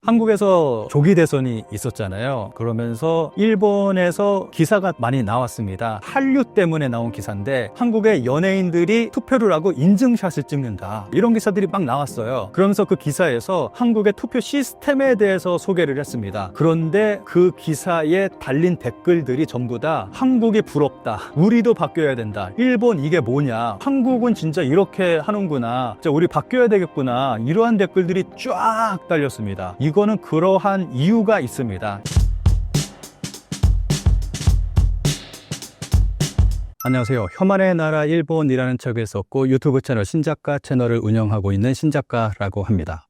한국에서 조기 대선이 있었잖아요. 그러면서 일본에서 기사가 많이 나왔습니다. 한류 때문에 나온 기사인데 한국의 연예인들이 투표를 하고 인증샷을 찍는다, 이런 기사들이 막 나왔어요. 그러면서 그 기사에서 한국의 투표 시스템에 대해서 소개를 했습니다. 그런데 그 기사에 달린 댓글들이 전부 다 한국이 부럽다, 우리도 바뀌어야 된다, 일본 이게 뭐냐, 한국은 진짜 이렇게 하는구나, 진짜 우리 바뀌어야 되겠구나, 이러한 댓글들이 쫙 달렸습니다. 이거는 그러한 이유가 있습니다. 안녕하세요. 혐한의 나라 일본이라는 책을 썼고 유튜브 채널 신작가 채널을 운영하고 있는 신작가라고 합니다.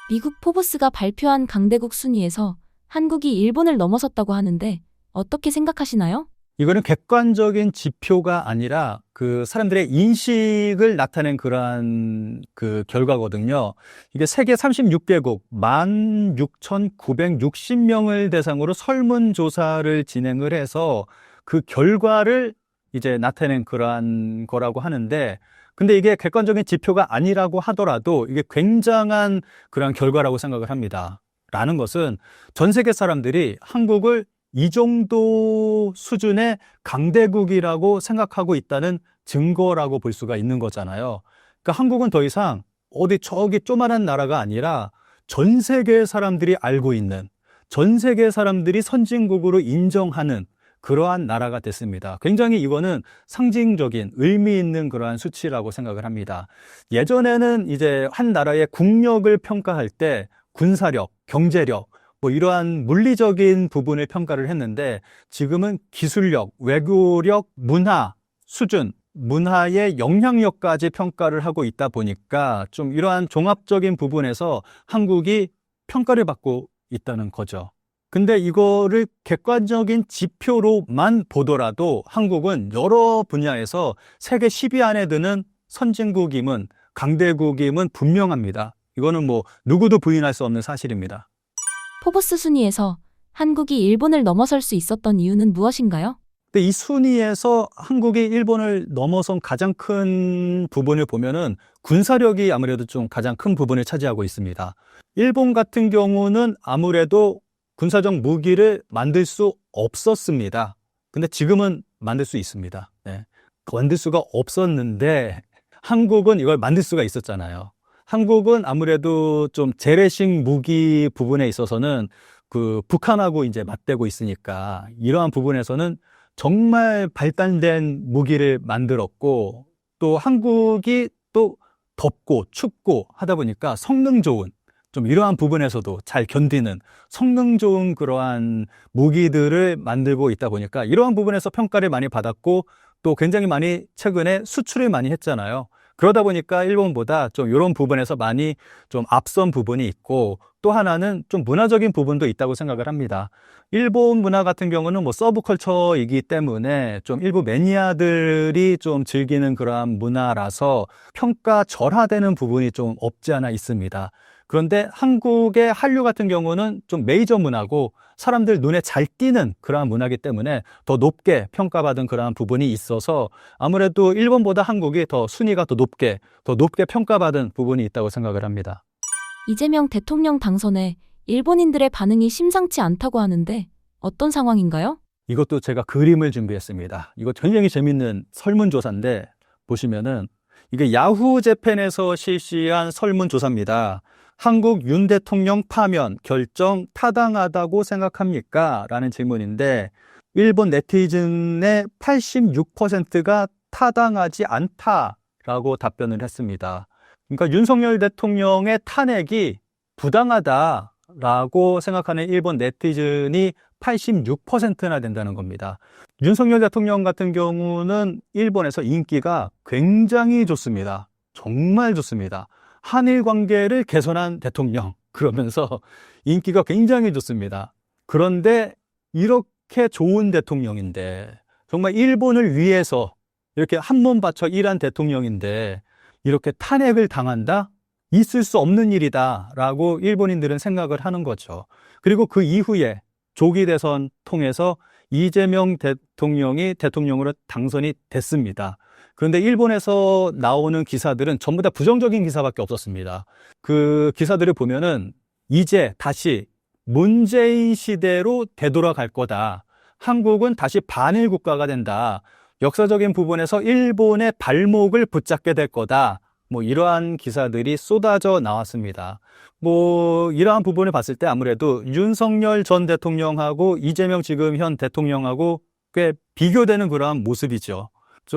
미국 포브스가 발표한 강대국 순위에서 한국이 일본을 넘어섰다고 하는데 어떻게 생각하시나요? 이거는 객관적인 지표가 아니라 그 사람들의 인식을 나타낸 그러한 그 결과거든요. 이게 세계 36개국 16,960명을 대상으로 설문조사를 진행을 해서 그 결과를 이제 나타낸 그러한 거라고 하는데, 근데 이게 객관적인 지표가 아니라고 하더라도 이게 굉장한 그러한 결과라고 생각을 합니다. 라는 것은 전 세계 사람들이 한국을 이 정도 수준의 강대국이라고 생각하고 있다는 증거라고 볼 수가 있는 거잖아요. 그러니까 한국은 더 이상 어디 저기 조그만한 나라가 아니라 전 세계 사람들이 알고 있는, 전 세계 사람들이 선진국으로 인정하는 그러한 나라가 됐습니다. 굉장히 이거는 상징적인 의미 있는 그러한 수치라고 생각을 합니다. 예전에는 이제 한 나라의 국력을 평가할 때 군사력, 경제력, 뭐 이러한 물리적인 부분을 평가를 했는데 지금은 기술력, 외교력, 문화 수준, 문화의 영향력까지 평가를 하고 있다 보니까 좀 이러한 종합적인 부분에서 한국이 평가를 받고 있다는 거죠. 근데 이거를 객관적인 지표로만 보더라도 한국은 여러 분야에서 세계 10위 안에 드는 선진국임은, 강대국임은 분명합니다. 이거는 뭐 누구도 부인할 수 없는 사실입니다. 포브스 순위에서 한국이 일본을 넘어설 수 있었던 이유는 무엇인가요? 근데 이 순위에서 한국이 일본을 넘어선 가장 큰 부분을 보면은 군사력이 아무래도 좀 가장 큰 부분을 차지하고 있습니다. 일본 같은 경우는 아무래도 군사적 무기를 만들 수 없었습니다. 근데 지금은 만들 수 있습니다. 네. 만들 수가 없었는데 한국은 이걸 만들 수가 있었잖아요. 한국은 아무래도 좀 재래식 무기 부분에 있어서는 그 북한하고 이제 맞대고 있으니까 이러한 부분에서는 정말 발달된 무기를 만들었고, 또 한국이 또 덥고 춥고 하다 보니까 성능 좋은, 좀 이러한 부분에서도 잘 견디는 성능 좋은 그러한 무기들을 만들고 있다 보니까 이러한 부분에서 평가를 많이 받았고, 또 굉장히 많이 최근에 수출을 많이 했잖아요. 그러다 보니까 일본보다 좀 이런 부분에서 많이 좀 앞선 부분이 있고, 또 하나는 좀 문화적인 부분도 있다고 생각을 합니다. 일본 문화 같은 경우는 뭐 서브컬처이기 때문에 좀 일부 매니아들이 좀 즐기는 그러한 문화라서 평가절하되는 부분이 좀 없지 않아 있습니다. 그런데 한국의 한류 같은 경우는 좀 메이저 문화고 사람들 눈에 잘 띄는 그러한 문화이기 때문에 더 높게 평가받은 그러한 부분이 있어서 아무래도 일본보다 한국이 더 순위가 더 높게 평가받은 부분이 있다고 생각을 합니다. 이재명 대통령 당선에 일본인들의 반응이 심상치 않다고 하는데 어떤 상황인가요? 이것도 제가 그림을 준비했습니다. 이거 굉장히 재밌는 설문조사인데 보시면은 이게 야후 재팬에서 실시한 설문조사입니다. 한국 윤 대통령 파면 결정 타당하다고 생각합니까? 라는 질문인데 일본 네티즌의 86%가 타당하지 않다라고 답변을 했습니다. 그러니까 윤석열 대통령의 탄핵이 부당하다라고 생각하는 일본 네티즌이 86%나 된다는 겁니다. 윤석열 대통령 같은 경우는 일본에서 인기가 굉장히 좋습니다. 정말 좋습니다. 한일 관계를 개선한 대통령, 그러면서 인기가 굉장히 좋습니다. 그런데 이렇게 좋은 대통령인데, 정말 일본을 위해서 이렇게 한 몸 바쳐 일한 대통령인데 이렇게 탄핵을 당한다? 있을 수 없는 일이다 라고 일본인들은 생각을 하는 거죠. 그리고 그 이후에 조기 대선 통해서 이재명 대통령이 대통령으로 당선이 됐습니다. 그런데 일본에서 나오는 기사들은 전부 다 부정적인 기사밖에 없었습니다. 그 기사들을 보면은 이제 다시 문재인 시대로 되돌아갈 거다. 한국은 다시 반일 국가가 된다. 역사적인 부분에서 일본의 발목을 붙잡게 될 거다. 뭐 이러한 기사들이 쏟아져 나왔습니다. 뭐 이러한 부분을 봤을 때 아무래도 윤석열 전 대통령하고 이재명 지금 현 대통령하고 꽤 비교되는 그러한 모습이죠.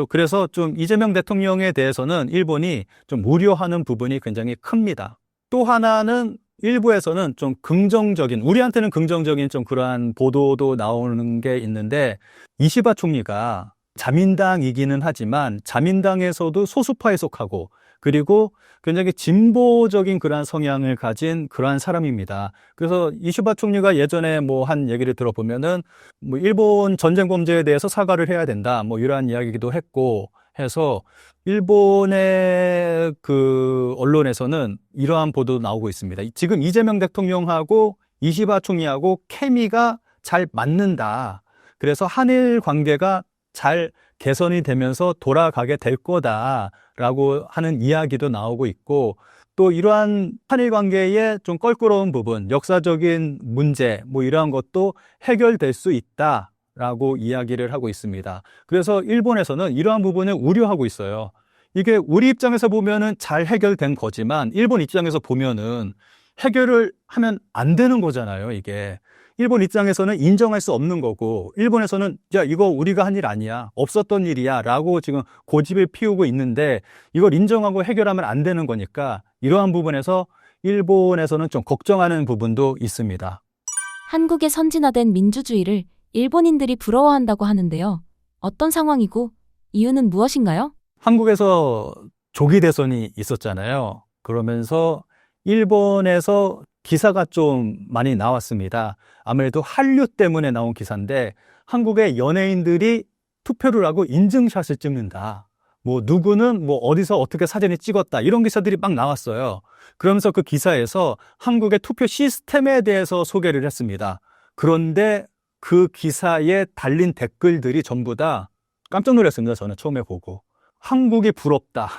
그래서 좀 이재명 대통령에 대해서는 일본이 좀 우려하는 부분이 굉장히 큽니다. 또 하나는 일부에서는 좀 긍정적인, 우리한테는 긍정적인 좀 그러한 보도도 나오는 게 있는데, 이시바 총리가 자민당이기는 하지만 자민당에서도 소수파에 속하고, 그리고 굉장히 진보적인 그러한 성향을 가진 그러한 사람입니다. 그래서 이시바 총리가 예전에 뭐 한 얘기를 들어보면은 뭐 일본 전쟁 범죄에 대해서 사과를 해야 된다, 뭐 이러한 이야기도 했고 해서 일본의 그 언론에서는 이러한 보도도 나오고 있습니다. 지금 이재명 대통령하고 이시바 총리하고 케미가 잘 맞는다. 그래서 한일 관계가 잘 개선이 되면서 돌아가게 될 거다라고 하는 이야기도 나오고 있고, 또 이러한 한일 관계의 좀 껄끄러운 부분, 역사적인 문제, 뭐 이러한 것도 해결될 수 있다라고 이야기를 하고 있습니다. 그래서 일본에서는 이러한 부분을 우려하고 있어요. 이게 우리 입장에서 보면은 잘 해결된 거지만 일본 입장에서 보면은 해결을 하면 안 되는 거잖아요, 이게. 일본 입장에서는 인정할 수 없는 거고, 일본에서는 야, 이거 우리가 한 일 아니야, 없었던 일이야 라고 지금 고집을 피우고 있는데, 이걸 인정하고 해결하면 안 되는 거니까 이러한 부분에서 일본에서는 좀 걱정하는 부분도 있습니다. 한국의 선진화된 민주주의를 일본인들이 부러워한다고 하는데요. 어떤 상황이고 이유는 무엇인가요? 한국에서 조기 대선이 있었잖아요. 그러면서 일본에서 기사가 좀 많이 나왔습니다. 아무래도 한류 때문에 나온 기사인데, 한국의 연예인들이 투표를 하고 인증샷을 찍는다. 뭐 누구는 뭐 어디서 어떻게 사진을 찍었다. 이런 기사들이 막 나왔어요. 그러면서 그 기사에서 한국의 투표 시스템에 대해서 소개를 했습니다. 그런데 그 기사에 달린 댓글들이 전부 다 깜짝 놀랐습니다. 저는 처음에 보고. 한국이 부럽다.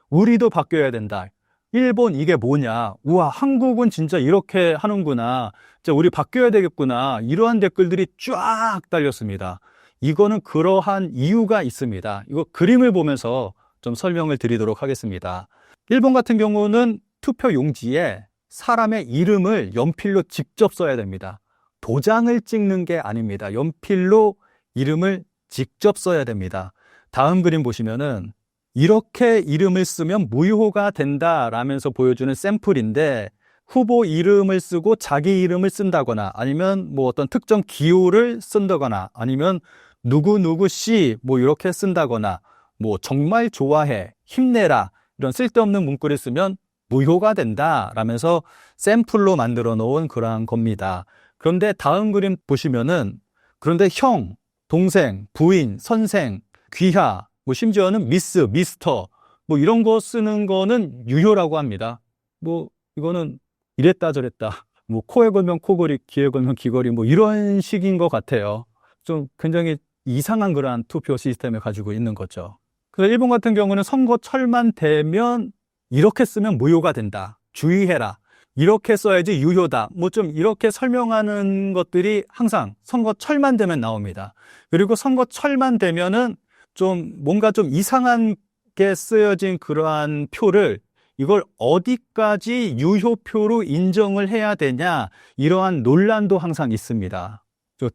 우리도 바뀌어야 된다. 일본 이게 뭐냐. 우와, 한국은 진짜 이렇게 하는구나. 진짜 우리 바뀌어야 되겠구나. 이러한 댓글들이 쫙 달렸습니다. 이거는 그러한 이유가 있습니다. 이거 그림을 보면서 좀 설명을 드리도록 하겠습니다. 일본 같은 경우는 투표 용지에 사람의 이름을 연필로 직접 써야 됩니다. 도장을 찍는 게 아닙니다. 연필로 이름을 직접 써야 됩니다. 다음 그림 보시면은 이렇게 이름을 쓰면 무효가 된다라면서 보여주는 샘플인데, 후보 이름을 쓰고 자기 이름을 쓴다거나 아니면 뭐 어떤 특정 기호를 쓴다거나 아니면 누구누구 씨 뭐 이렇게 쓴다거나 뭐 정말 좋아해, 힘내라 이런 쓸데없는 문구를 쓰면 무효가 된다라면서 샘플로 만들어 놓은 그러한 겁니다. 그런데 다음 그림 보시면은, 그런데 형, 동생, 부인, 선생, 귀하, 뭐 심지어는 미스, 미스터 뭐 이런 거 쓰는 거는 유효라고 합니다. 뭐 이거는 이랬다 저랬다, 뭐 코에 걸면 코걸이, 귀에 걸면 귀걸이, 뭐 이런 식인 것 같아요. 좀 굉장히 이상한 그러한 투표 시스템을 가지고 있는 거죠. 그래서 일본 같은 경우는 선거철만 되면 이렇게 쓰면 무효가 된다, 주의해라, 이렇게 써야지 유효다, 뭐 좀 이렇게 설명하는 것들이 항상 선거철만 되면 나옵니다. 그리고 선거철만 되면은 좀 뭔가 좀 이상한 게 쓰여진 그러한 표를 이걸 어디까지 유효표로 인정을 해야 되냐, 이러한 논란도 항상 있습니다.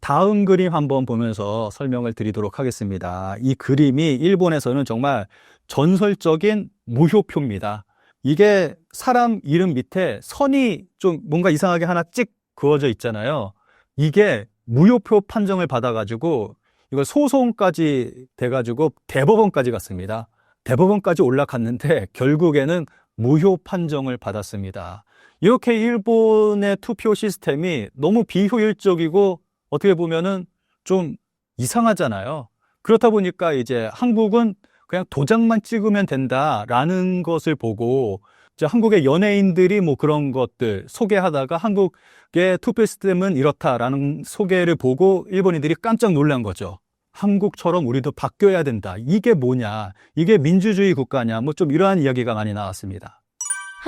다음 그림 한번 보면서 설명을 드리도록 하겠습니다. 이 그림이 일본에서는 정말 전설적인 무효표입니다. 이게 사람 이름 밑에 선이 좀 뭔가 이상하게 하나 찍 그어져 있잖아요. 이게 무효표 판정을 받아가지고 이걸 소송까지 돼가지고 대법원까지 갔습니다. 대법원까지 올라갔는데 결국에는 무효 판정을 받았습니다. 이렇게 일본의 투표 시스템이 너무 비효율적이고 어떻게 보면은 좀 이상하잖아요. 그렇다 보니까 이제 한국은 그냥 도장만 찍으면 된다라는 것을 보고, 이제 한국의 연예인들이 뭐 그런 것들 소개하다가 한국의 투표 시스템은 이렇다라는 소개를 보고 일본인들이 깜짝 놀란 거죠. 한국처럼 우리도 바뀌어야 된다. 이게 뭐냐? 이게 민주주의 국가냐? 뭐 좀 이러한 이야기가 많이 나왔습니다.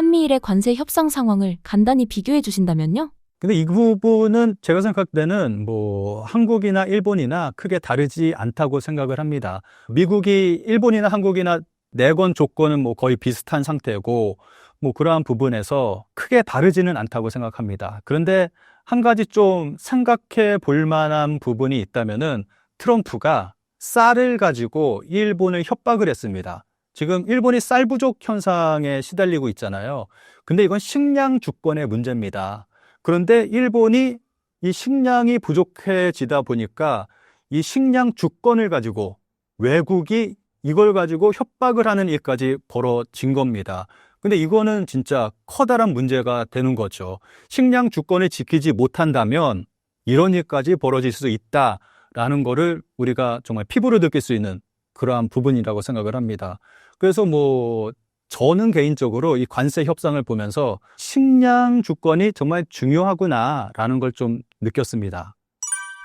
한미일의 관세 협상 상황을 간단히 비교해 주신다면요? 근데 이 부분은 제가 생각할 때는 뭐 한국이나 일본이나 크게 다르지 않다고 생각을 합니다. 미국이 일본이나 한국이나 내건 조건은 뭐 거의 비슷한 상태고 뭐 그러한 부분에서 크게 다르지는 않다고 생각합니다. 그런데 한 가지 좀 생각해 볼 만한 부분이 있다면은 트럼프가 쌀을 가지고 일본을 협박을 했습니다. 지금 일본이 쌀 부족 현상에 시달리고 있잖아요. 근데 이건 식량 주권의 문제입니다. 그런데 일본이 이 식량이 부족해지다 보니까 이 식량 주권을 가지고 외국이 이걸 가지고 협박을 하는 일까지 벌어진 겁니다. 근데 이거는 진짜 커다란 문제가 되는 거죠. 식량 주권을 지키지 못한다면 이런 일까지 벌어질 수 있다라는 거를 우리가 정말 피부로 느낄 수 있는 그러한 부분이라고 생각을 합니다. 그래서 뭐 저는 개인적으로 이 관세 협상을 보면서 식량 주권이 정말 중요하구나라는 걸 좀 느꼈습니다.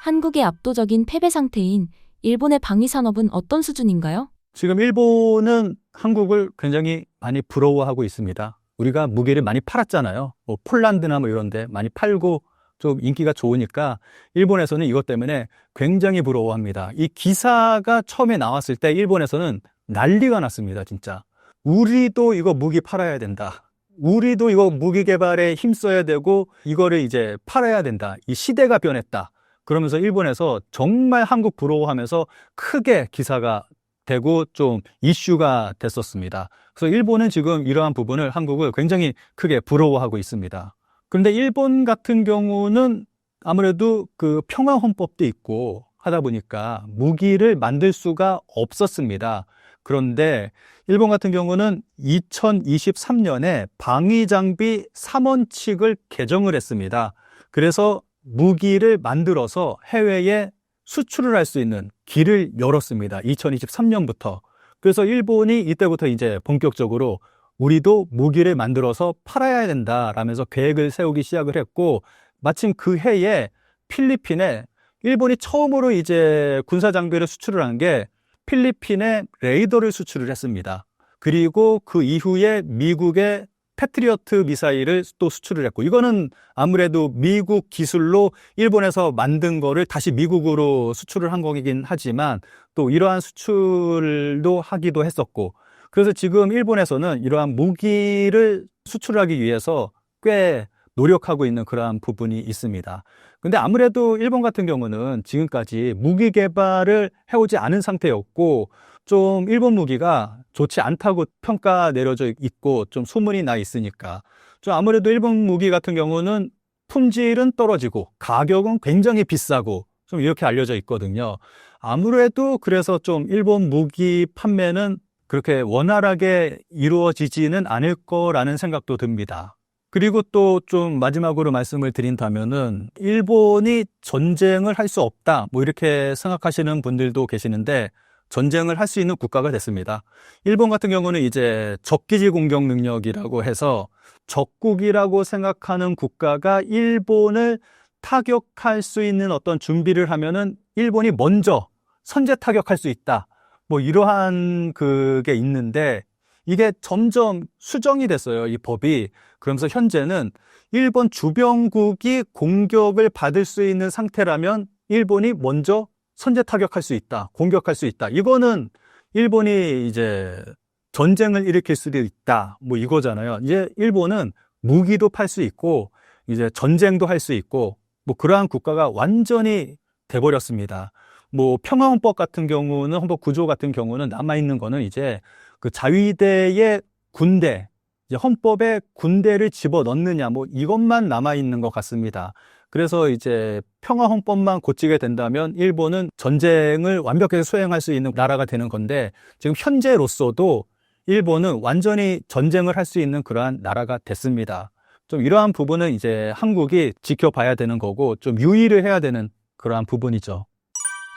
한국의 압도적인 패배 상태인 일본의 방위 산업은 어떤 수준인가요? 지금 일본은 한국을 굉장히 많이 부러워하고 있습니다. 우리가 무기를 많이 팔았잖아요. 뭐 폴란드나 뭐 이런 데 많이 팔고 좀 인기가 좋으니까 일본에서는 이것 때문에 굉장히 부러워합니다. 이 기사가 처음에 나왔을 때 일본에서는 난리가 났습니다, 진짜. 우리도 이거 무기 팔아야 된다. 우리도 이거 무기 개발에 힘써야 되고 이거를 이제 팔아야 된다. 이 시대가 변했다. 그러면서 일본에서 정말 한국 부러워하면서 크게 기사가 되고 좀 이슈가 됐었습니다. 그래서 일본은 지금 이러한 부분을 한국을 굉장히 크게 부러워하고 있습니다. 그런데 일본 같은 경우는 아무래도 그 평화헌법도 있고 하다 보니까 무기를 만들 수가 없었습니다. 그런데 일본 같은 경우는 2023년에 방위장비 3원칙을 개정을 했습니다. 그래서 무기를 만들어서 해외에 수출을 할 수 있는 길을 열었습니다. 2023년부터. 그래서 일본이 이때부터 이제 본격적으로 우리도 무기를 만들어서 팔아야 된다라면서 계획을 세우기 시작을 했고, 마침 그 해에 필리핀에 일본이 처음으로 이제 군사 장비를 수출을 한 게 필리핀에 레이더를 수출을 했습니다. 그리고 그 이후에 미국의 패트리어트 미사일을 또 수출을 했고, 이거는 아무래도 미국 기술로 일본에서 만든 거를 다시 미국으로 수출을 한 거긴 하지만 또 이러한 수출도 하기도 했었고, 그래서 지금 일본에서는 이러한 무기를 수출하기 위해서 꽤 노력하고 있는 그러한 부분이 있습니다. 근데 아무래도 일본 같은 경우는 지금까지 무기 개발을 해오지 않은 상태였고, 좀 일본 무기가 좋지 않다고 평가 내려져 있고 좀 소문이 나 있으니까 좀 아무래도 일본 무기 같은 경우는 품질은 떨어지고 가격은 굉장히 비싸고 좀 이렇게 알려져 있거든요. 아무래도 그래서 좀 일본 무기 판매는 그렇게 원활하게 이루어지지는 않을 거라는 생각도 듭니다. 그리고 또 좀 마지막으로 말씀을 드린다면은 일본이 전쟁을 할 수 없다 뭐 이렇게 생각하시는 분들도 계시는데, 전쟁을 할 수 있는 국가가 됐습니다. 일본 같은 경우는 이제 적기지 공격 능력이라고 해서 적국이라고 생각하는 국가가 일본을 타격할 수 있는 어떤 준비를 하면은 일본이 먼저 선제 타격할 수 있다. 뭐 이러한 그게 있는데 이게 점점 수정이 됐어요, 이 법이. 그러면서 현재는 일본 주변국이 공격을 받을 수 있는 상태라면 일본이 먼저 선제 타격할 수 있다, 공격할 수 있다. 이거는 일본이 이제 전쟁을 일으킬 수도 있다, 뭐 이거잖아요. 이제 일본은 무기도 팔 수 있고 이제 전쟁도 할 수 있고 뭐 그러한 국가가 완전히 돼버렸습니다. 뭐 평화헌법 같은 경우는, 헌법 구조 같은 경우는 남아있는 거는 이제 그 자위대의 군대, 이제 헌법에 군대를 집어넣느냐 뭐 이것만 남아있는 것 같습니다. 그래서 이제 평화헌법만 고치게 된다면 일본은 전쟁을 완벽하게 수행할 수 있는 나라가 되는 건데, 지금 현재로서도 일본은 완전히 전쟁을 할 수 있는 그러한 나라가 됐습니다. 좀 이러한 부분은 이제 한국이 지켜봐야 되는 거고 좀 유의를 해야 되는 그러한 부분이죠.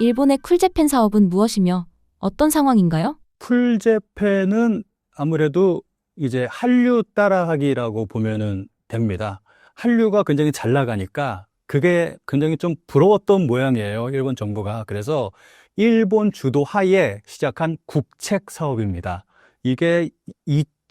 일본의 쿨재팬 사업은 무엇이며 어떤 상황인가요? 쿨재팬은 아무래도 이제 한류 따라하기라고 보면은 됩니다. 한류가 굉장히 잘 나가니까 그게 굉장히 좀 부러웠던 모양이에요, 일본 정부가. 그래서 일본 주도 하에 시작한 국책 사업입니다. 이게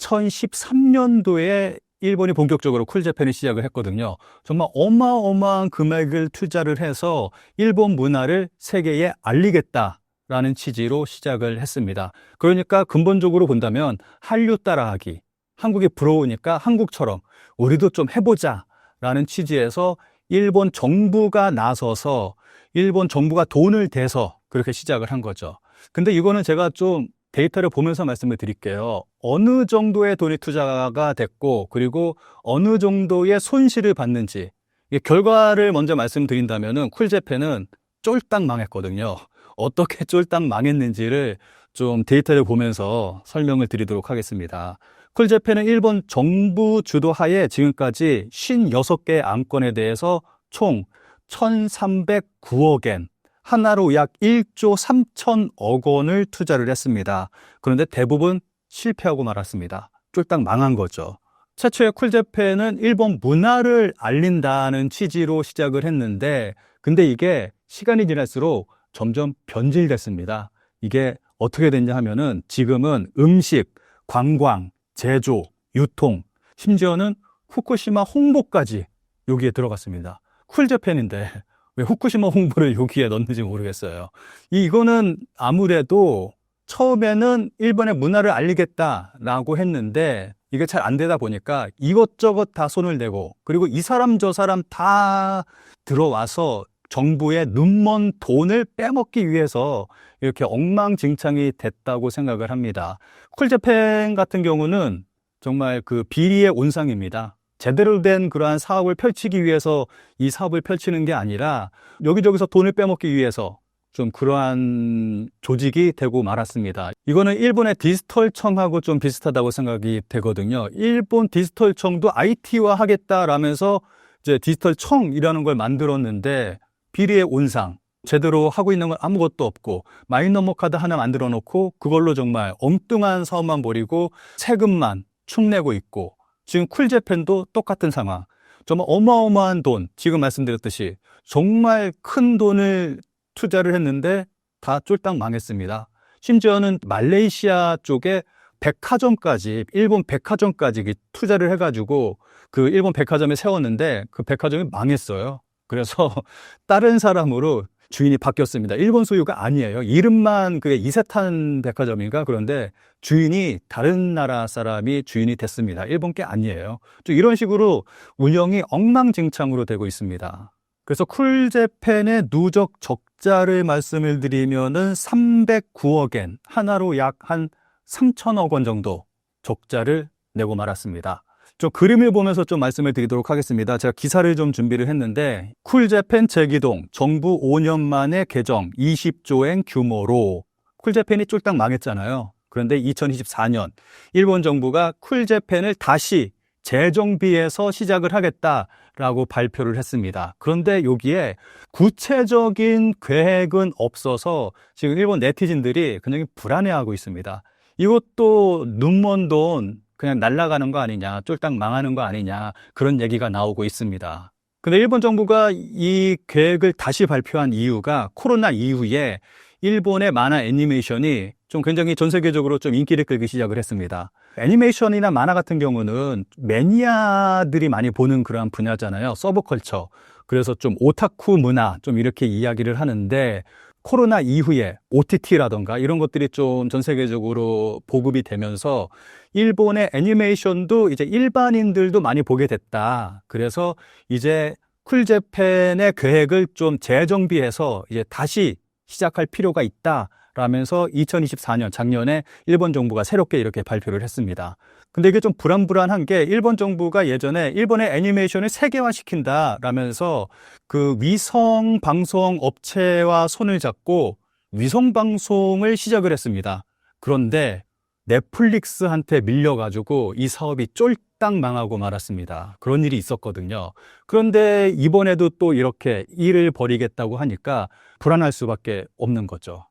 2013년도에 일본이 본격적으로 쿨재팬을 시작을 했거든요. 정말 어마어마한 금액을 투자를 해서 일본 문화를 세계에 알리겠다라는 취지로 시작을 했습니다. 그러니까 근본적으로 본다면 한류 따라하기, 한국이 부러우니까 한국처럼 우리도 좀 해보자라는 취지에서 일본 정부가 나서서 일본 정부가 돈을 대서 그렇게 시작을 한 거죠. 근데 이거는 제가 좀 데이터를 보면서 말씀을 드릴게요. 어느 정도의 돈이 투자가 됐고, 그리고 어느 정도의 손실을 봤는지, 이 결과를 먼저 말씀드린다면은 쿨재팬은 쫄딱 망했거든요. 어떻게 쫄딱 망했는지를 좀 데이터를 보면서 설명을 드리도록 하겠습니다. 쿨재팬은 일본 정부 주도하에 지금까지 56개의 안건에 대해서 총 1,309억 엔, 하나로 약 1조 3천억 원을 투자를 했습니다. 그런데 대부분 실패하고 말았습니다. 쫄딱 망한 거죠. 최초의 쿨재팬은 일본 문화를 알린다는 취지로 시작을 했는데, 근데 이게 시간이 지날수록 점점 변질됐습니다. 이게 어떻게 됐냐 하면은 지금은 음식, 관광, 제조, 유통, 심지어는 후쿠시마 홍보까지 여기에 들어갔습니다. 쿨재팬인데 왜 후쿠시마 홍보를 여기에 넣는지 모르겠어요. 이거는 아무래도 처음에는 일본의 문화를 알리겠다라고 했는데 이게 잘 안 되다 보니까 이것저것 다 손을 대고, 그리고 이 사람 저 사람 다 들어와서 정부의 눈먼 돈을 빼먹기 위해서 이렇게 엉망진창이 됐다고 생각을 합니다. 쿨재팬 같은 경우는 정말 그 비리의 온상입니다. 제대로 된 그러한 사업을 펼치기 위해서 이 사업을 펼치는 게 아니라 여기저기서 돈을 빼먹기 위해서 좀 그러한 조직이 되고 말았습니다. 이거는 일본의 디지털청하고 좀 비슷하다고 생각이 되거든요. 일본 디지털청도 IT화 하겠다라면서 이제 디지털청이라는 걸 만들었는데 비리의 온상, 제대로 하고 있는 건 아무것도 없고 마이너머 카드 하나 만들어 놓고 그걸로 정말 엉뚱한 사업만 벌이고 세금만 축내고 있고, 지금 쿨재팬도 똑같은 상황. 정말 어마어마한 돈, 지금 말씀드렸듯이 정말 큰 돈을 투자를 했는데 다 쫄딱 망했습니다. 심지어는 말레이시아 쪽에 백화점까지, 일본 백화점까지 투자를 해가지고 그 일본 백화점에 세웠는데 그 백화점이 망했어요. 그래서 다른 사람으로 주인이 바뀌었습니다. 일본 소유가 아니에요. 이름만 그게 이세탄 백화점인가? 그런데 주인이 다른 나라 사람이 주인이 됐습니다. 일본 게 아니에요. 좀 이런 식으로 운영이 엉망진창으로 되고 있습니다. 그래서 쿨재팬의 누적 적자를 말씀을 드리면은 309억 엔, 하나로 약 한 3천억 원 정도 적자를 내고 말았습니다. 좀 그림을 보면서 좀 말씀을 드리도록 하겠습니다. 제가 기사를 좀 준비를 했는데, 쿨재팬 재기동, 정부 5년 만에 개정 20조엔 규모로. 쿨재팬이 쫄딱 망했잖아요. 그런데 2024년 일본 정부가 쿨재팬을 다시 재정비해서 시작을 하겠다라고 발표를 했습니다. 그런데 여기에 구체적인 계획은 없어서 지금 일본 네티즌들이 굉장히 불안해하고 있습니다. 이것도 눈먼 돈 그냥 날아가는 거 아니냐, 쫄딱 망하는 거 아니냐, 그런 얘기가 나오고 있습니다. 근데 일본 정부가 이 계획을 다시 발표한 이유가 코로나 이후에 일본의 만화 애니메이션이 좀 굉장히 전 세계적으로 좀 인기를 끌기 시작을 했습니다. 애니메이션이나 만화 같은 경우는 매니아들이 많이 보는 그러한 분야잖아요. 서브컬처. 그래서 좀 오타쿠 문화, 좀 이렇게 이야기를 하는데, 코로나 이후에 OTT라던가 이런 것들이 좀 전 세계적으로 보급이 되면서 일본의 애니메이션도 이제 일반인들도 많이 보게 됐다. 그래서 이제 쿨재팬의 계획을 좀 재정비해서 이제 다시 시작할 필요가 있다. 라면서 2024년 작년에 일본 정부가 새롭게 이렇게 발표를 했습니다. 근데 이게 좀 불안불안한 게, 일본 정부가 예전에 일본의 애니메이션을 세계화시킨다 라면서 그 위성 방송 업체와 손을 잡고 위성 방송을 시작을 했습니다. 그런데 넷플릭스한테 밀려가지고 이 사업이 쫄딱 망하고 말았습니다. 그런 일이 있었거든요. 그런데 이번에도 또 이렇게 일을 벌이겠다고 하니까 불안할 수밖에 없는 거죠.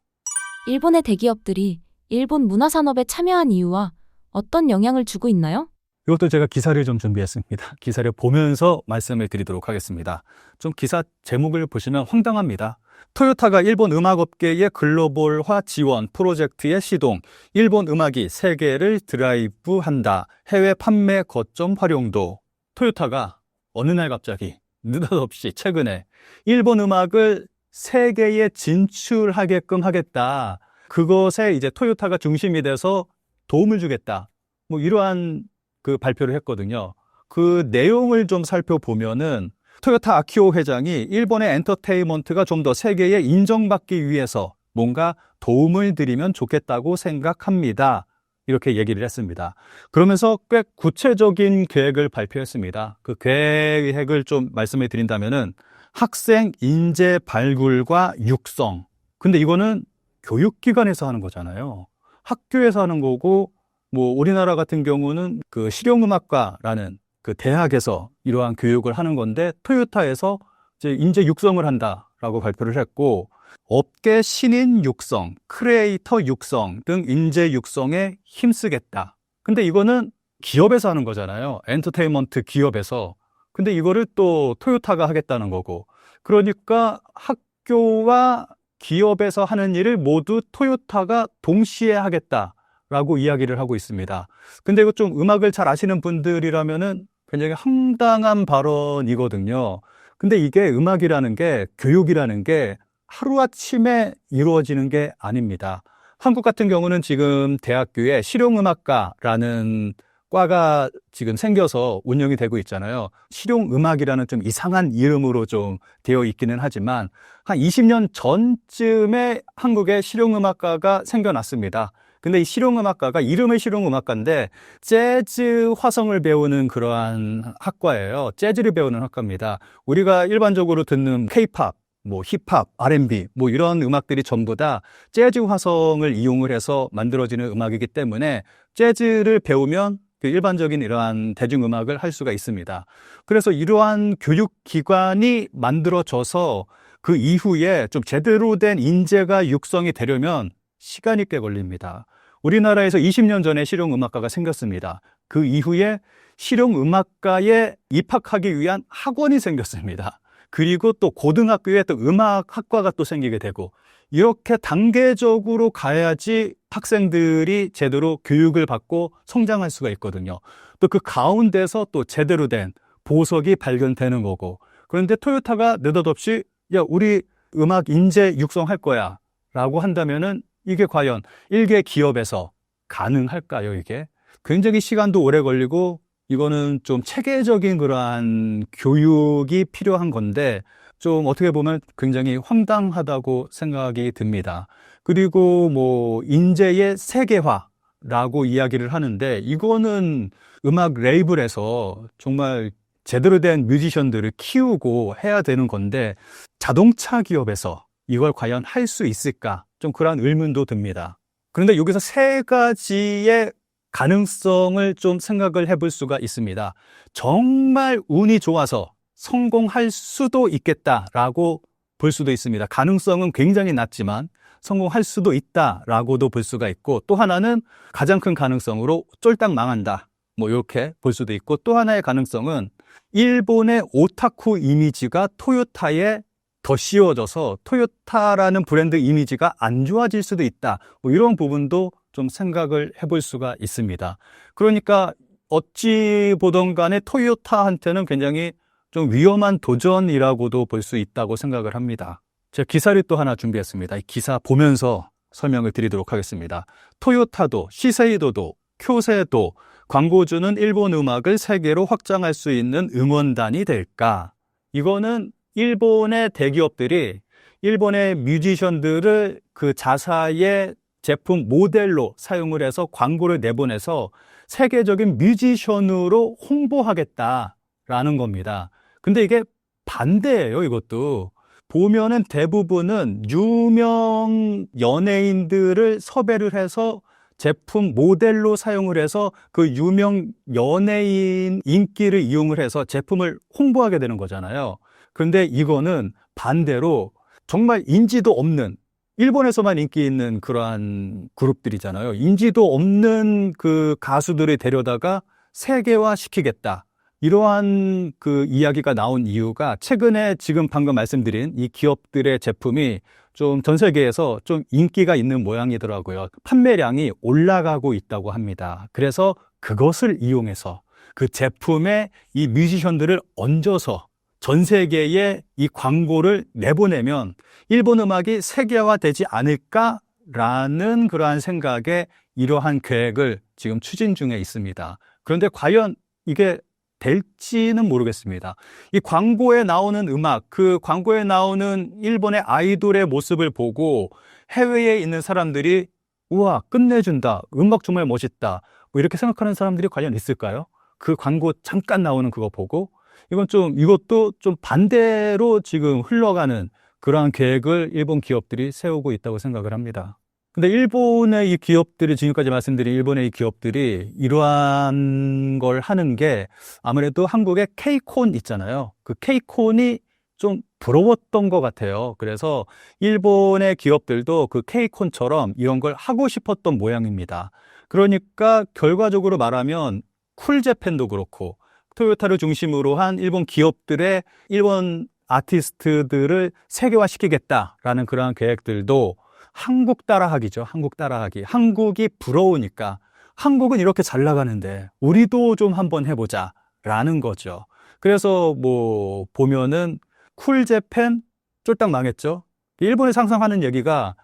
일본의 대기업들이 일본 문화산업에 참여한 이유와 어떤 영향을 주고 있나요? 이것도 제가 기사를 좀 준비했습니다. 기사를 보면서 말씀을 드리도록 하겠습니다. 좀 기사 제목을 보시면 황당합니다. 토요타가 일본 음악업계의 글로벌화 지원 프로젝트의 시동, 일본 음악이 세계를 드라이브한다, 해외 판매 거점 활용도. 토요타가 어느 날 갑자기 느닷없이 최근에 일본 음악을 세계에 진출하게끔 하겠다. 그것에 이제 토요타가 중심이 돼서 도움을 주겠다. 뭐 이러한 그 발표를 했거든요. 그 내용을 좀 살펴보면은 토요타 아키오 회장이 일본의 엔터테인먼트가 좀 더 세계에 인정받기 위해서 뭔가 도움을 드리면 좋겠다고 생각합니다. 이렇게 얘기를 했습니다. 그러면서 꽤 구체적인 계획을 발표했습니다. 그 계획을 좀 말씀을 드린다면은 학생 인재 발굴과 육성. 근데 이거는 교육기관에서 하는 거잖아요. 학교에서 하는 거고, 뭐 우리나라 같은 경우는 그 실용음악과라는 그 대학에서 이러한 교육을 하는 건데 토요타에서 이제 인재 육성을 한다라고 발표를 했고, 업계 신인 육성, 크리에이터 육성 등 인재 육성에 힘쓰겠다. 근데 이거는 기업에서 하는 거잖아요. 엔터테인먼트 기업에서. 근데 이거를 또 토요타가 하겠다는 거고. 그러니까 학교와 기업에서 하는 일을 모두 토요타가 동시에 하겠다라고 이야기를 하고 있습니다. 근데 이거 좀 음악을 잘 아시는 분들이라면은 굉장히 황당한 발언이거든요. 근데 이게 음악이라는 게, 교육이라는 게 하루아침에 이루어지는 게 아닙니다. 한국 같은 경우는 지금 대학교에 실용음악과라는 과가 지금 생겨서 운영이 되고 있잖아요. 실용음악이라는 좀 이상한 이름으로 좀 되어 있기는 하지만 한 20년 전쯤에 한국에 실용음악과가 생겨났습니다. 근데 이 실용음악과가 이름은 실용음악과인데 재즈 화성을 배우는 그러한 학과예요. 재즈를 배우는 학과입니다. 우리가 일반적으로 듣는 K-팝, 뭐 힙합, R&B 뭐 이런 음악들이 전부 다 재즈 화성을 이용을 해서 만들어지는 음악이기 때문에 재즈를 배우면 그 일반적인 이러한 대중음악을 할 수가 있습니다. 그래서 이러한 교육기관이 만들어져서 그 이후에 좀 제대로 된 인재가 육성이 되려면 시간이 꽤 걸립니다. 우리나라에서 20년 전에 실용음악과가 생겼습니다. 그 이후에 실용음악과에 입학하기 위한 학원이 생겼습니다. 그리고 또 고등학교에 또 음악학과가 또 생기게 되고 이렇게 단계적으로 가야지 학생들이 제대로 교육을 받고 성장할 수가 있거든요. 또 그 가운데서 또 제대로 된 보석이 발견되는 거고. 그런데 토요타가 느닷없이 야, 우리 음악 인재 육성할 거야 라고 한다면은 이게 과연 일개 기업에서 가능할까요, 이게? 굉장히 시간도 오래 걸리고 이거는 좀 체계적인 그러한 교육이 필요한 건데 좀 어떻게 보면 굉장히 황당하다고 생각이 듭니다. 그리고 뭐 인재의 세계화라고 이야기를 하는데 이거는 음악 레이블에서 정말 제대로 된 뮤지션들을 키우고 해야 되는 건데 자동차 기업에서 이걸 과연 할 수 있을까? 좀 그런 의문도 듭니다. 그런데 여기서 세 가지의 가능성을 좀 생각을 해볼 수가 있습니다. 정말 운이 좋아서 성공할 수도 있겠다라고 볼 수도 있습니다. 가능성은 굉장히 낮지만 성공할 수도 있다라고도 볼 수가 있고 또 하나는 가장 큰 가능성으로 쫄딱 망한다. 뭐 이렇게 볼 수도 있고 또 하나의 가능성은 일본의 오타쿠 이미지가 토요타에 더 씌워져서 토요타라는 브랜드 이미지가 안 좋아질 수도 있다. 뭐 이런 부분도 좀 생각을 해볼 수가 있습니다. 그러니까 어찌 보던 간에 토요타한테는 굉장히 좀 위험한 도전이라고도 볼 수 있다고 생각을 합니다. 제가 기사를 또 하나 준비했습니다. 이 기사 보면서 설명을 드리도록 하겠습니다. 토요타도, 시세이도도, 쿄세도 광고주는 일본 음악을 세계로 확장할 수 있는 응원단이 될까? 이거는 일본의 대기업들이 일본의 뮤지션들을 그 자사의 제품 모델로 사용을 해서 광고를 내보내서 세계적인 뮤지션으로 홍보하겠다라는 겁니다. 근데 이게 반대예요, 이것도. 보면은 대부분은 유명 연예인들을 섭외를 해서 제품 모델로 사용을 해서 그 유명 연예인 인기를 이용을 해서 제품을 홍보하게 되는 거잖아요. 그런데 이거는 반대로 정말 인지도 없는 일본에서만 인기 있는 그러한 그룹들이잖아요. 인지도 없는 그 가수들을 데려다가 세계화시키겠다. 이러한 그 이야기가 나온 이유가 최근에 지금 방금 말씀드린 이 기업들의 제품이 좀 전 세계에서 좀 인기가 있는 모양이더라고요. 판매량이 올라가고 있다고 합니다. 그래서 그것을 이용해서 그 제품에 이 뮤지션들을 얹어서 전 세계에 이 광고를 내보내면 일본 음악이 세계화되지 않을까라는 그러한 생각에 이러한 계획을 지금 추진 중에 있습니다. 그런데 과연 이게 될지는 모르겠습니다. 이 광고에 나오는 음악, 그 광고에 나오는 일본의 아이돌의 모습을 보고 해외에 있는 사람들이 우와, 끝내준다. 음악 정말 멋있다. 뭐 이렇게 생각하는 사람들이 과연 있을까요? 그 광고 잠깐 나오는 그거 보고 이것도 좀 반대로 지금 흘러가는 그러한 계획을 일본 기업들이 세우고 있다고 생각을 합니다. 근데 일본의 이 기업들이, 지금까지 말씀드린 일본의 이 기업들이 이러한 걸 하는 게 아무래도 한국의 K콘 있잖아요. 그 K콘이 좀 부러웠던 것 같아요. 그래서 일본의 기업들도 그 K콘처럼 이런 걸 하고 싶었던 모양입니다. 그러니까 결과적으로 말하면 쿨재팬도 그렇고 토요타를 중심으로 한 일본 기업들의 일본 아티스트들을 세계화시키겠다라는 그러한 계획들도 한국 따라하기죠. 한국 따라하기. 한국이 부러우니까 한국은 이렇게 잘 나가는데 우리도 좀 한번 해보자 라는 거죠. 그래서 뭐 보면은 쿨재팬 쫄딱 망했죠. 일본이 상상하는 얘기가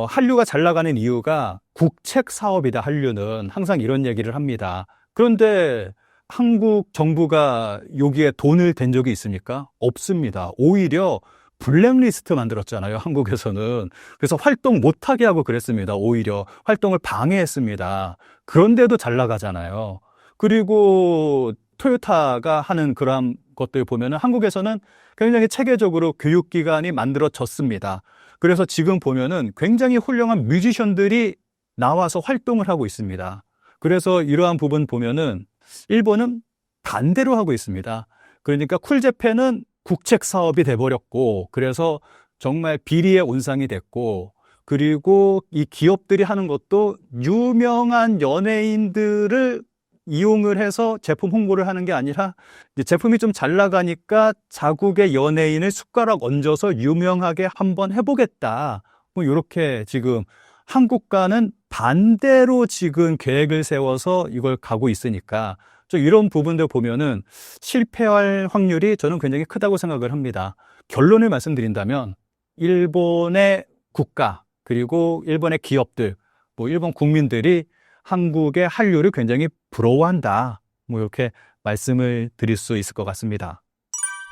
한류가 잘 나가는 이유가 국책 사업이다. 한류는 항상 이런 얘기를 합니다. 그런데 한국 정부가 여기에 돈을 댄 적이 있습니까? 없습니다. 오히려 블랙리스트 만들었잖아요, 한국에서는. 그래서 활동 못하게 하고 그랬습니다. 오히려 활동을 방해했습니다. 그런데도 잘 나가잖아요. 그리고 토요타가 하는 그런 것들 보면은 한국에서는 굉장히 체계적으로 교육기관이 만들어졌습니다. 그래서 지금 보면은 굉장히 훌륭한 뮤지션들이 나와서 활동을 하고 있습니다. 그래서 이러한 부분 보면은 일본은 반대로 하고 있습니다. 그러니까 쿨재팬은 국책 사업이 돼버렸고, 그래서 정말 비리의 온상이 됐고, 그리고 이 기업들이 하는 것도 유명한 연예인들을 이용을 해서 제품 홍보를 하는 게 아니라 이제 제품이 좀 잘 나가니까 자국의 연예인을 숟가락 얹어서 유명하게 한번 해보겠다. 뭐 이렇게 지금 한국과는 반대로 지금 계획을 세워서 이걸 가고 있으니까 좀 이런 부분들 보면은 실패할 확률이 저는 굉장히 크다고 생각을 합니다. 결론을 말씀드린다면 일본의 국가 그리고 일본의 기업들, 뭐 일본 국민들이 한국의 한류를 굉장히 부러워한다. 뭐 이렇게 말씀을 드릴 수 있을 것 같습니다.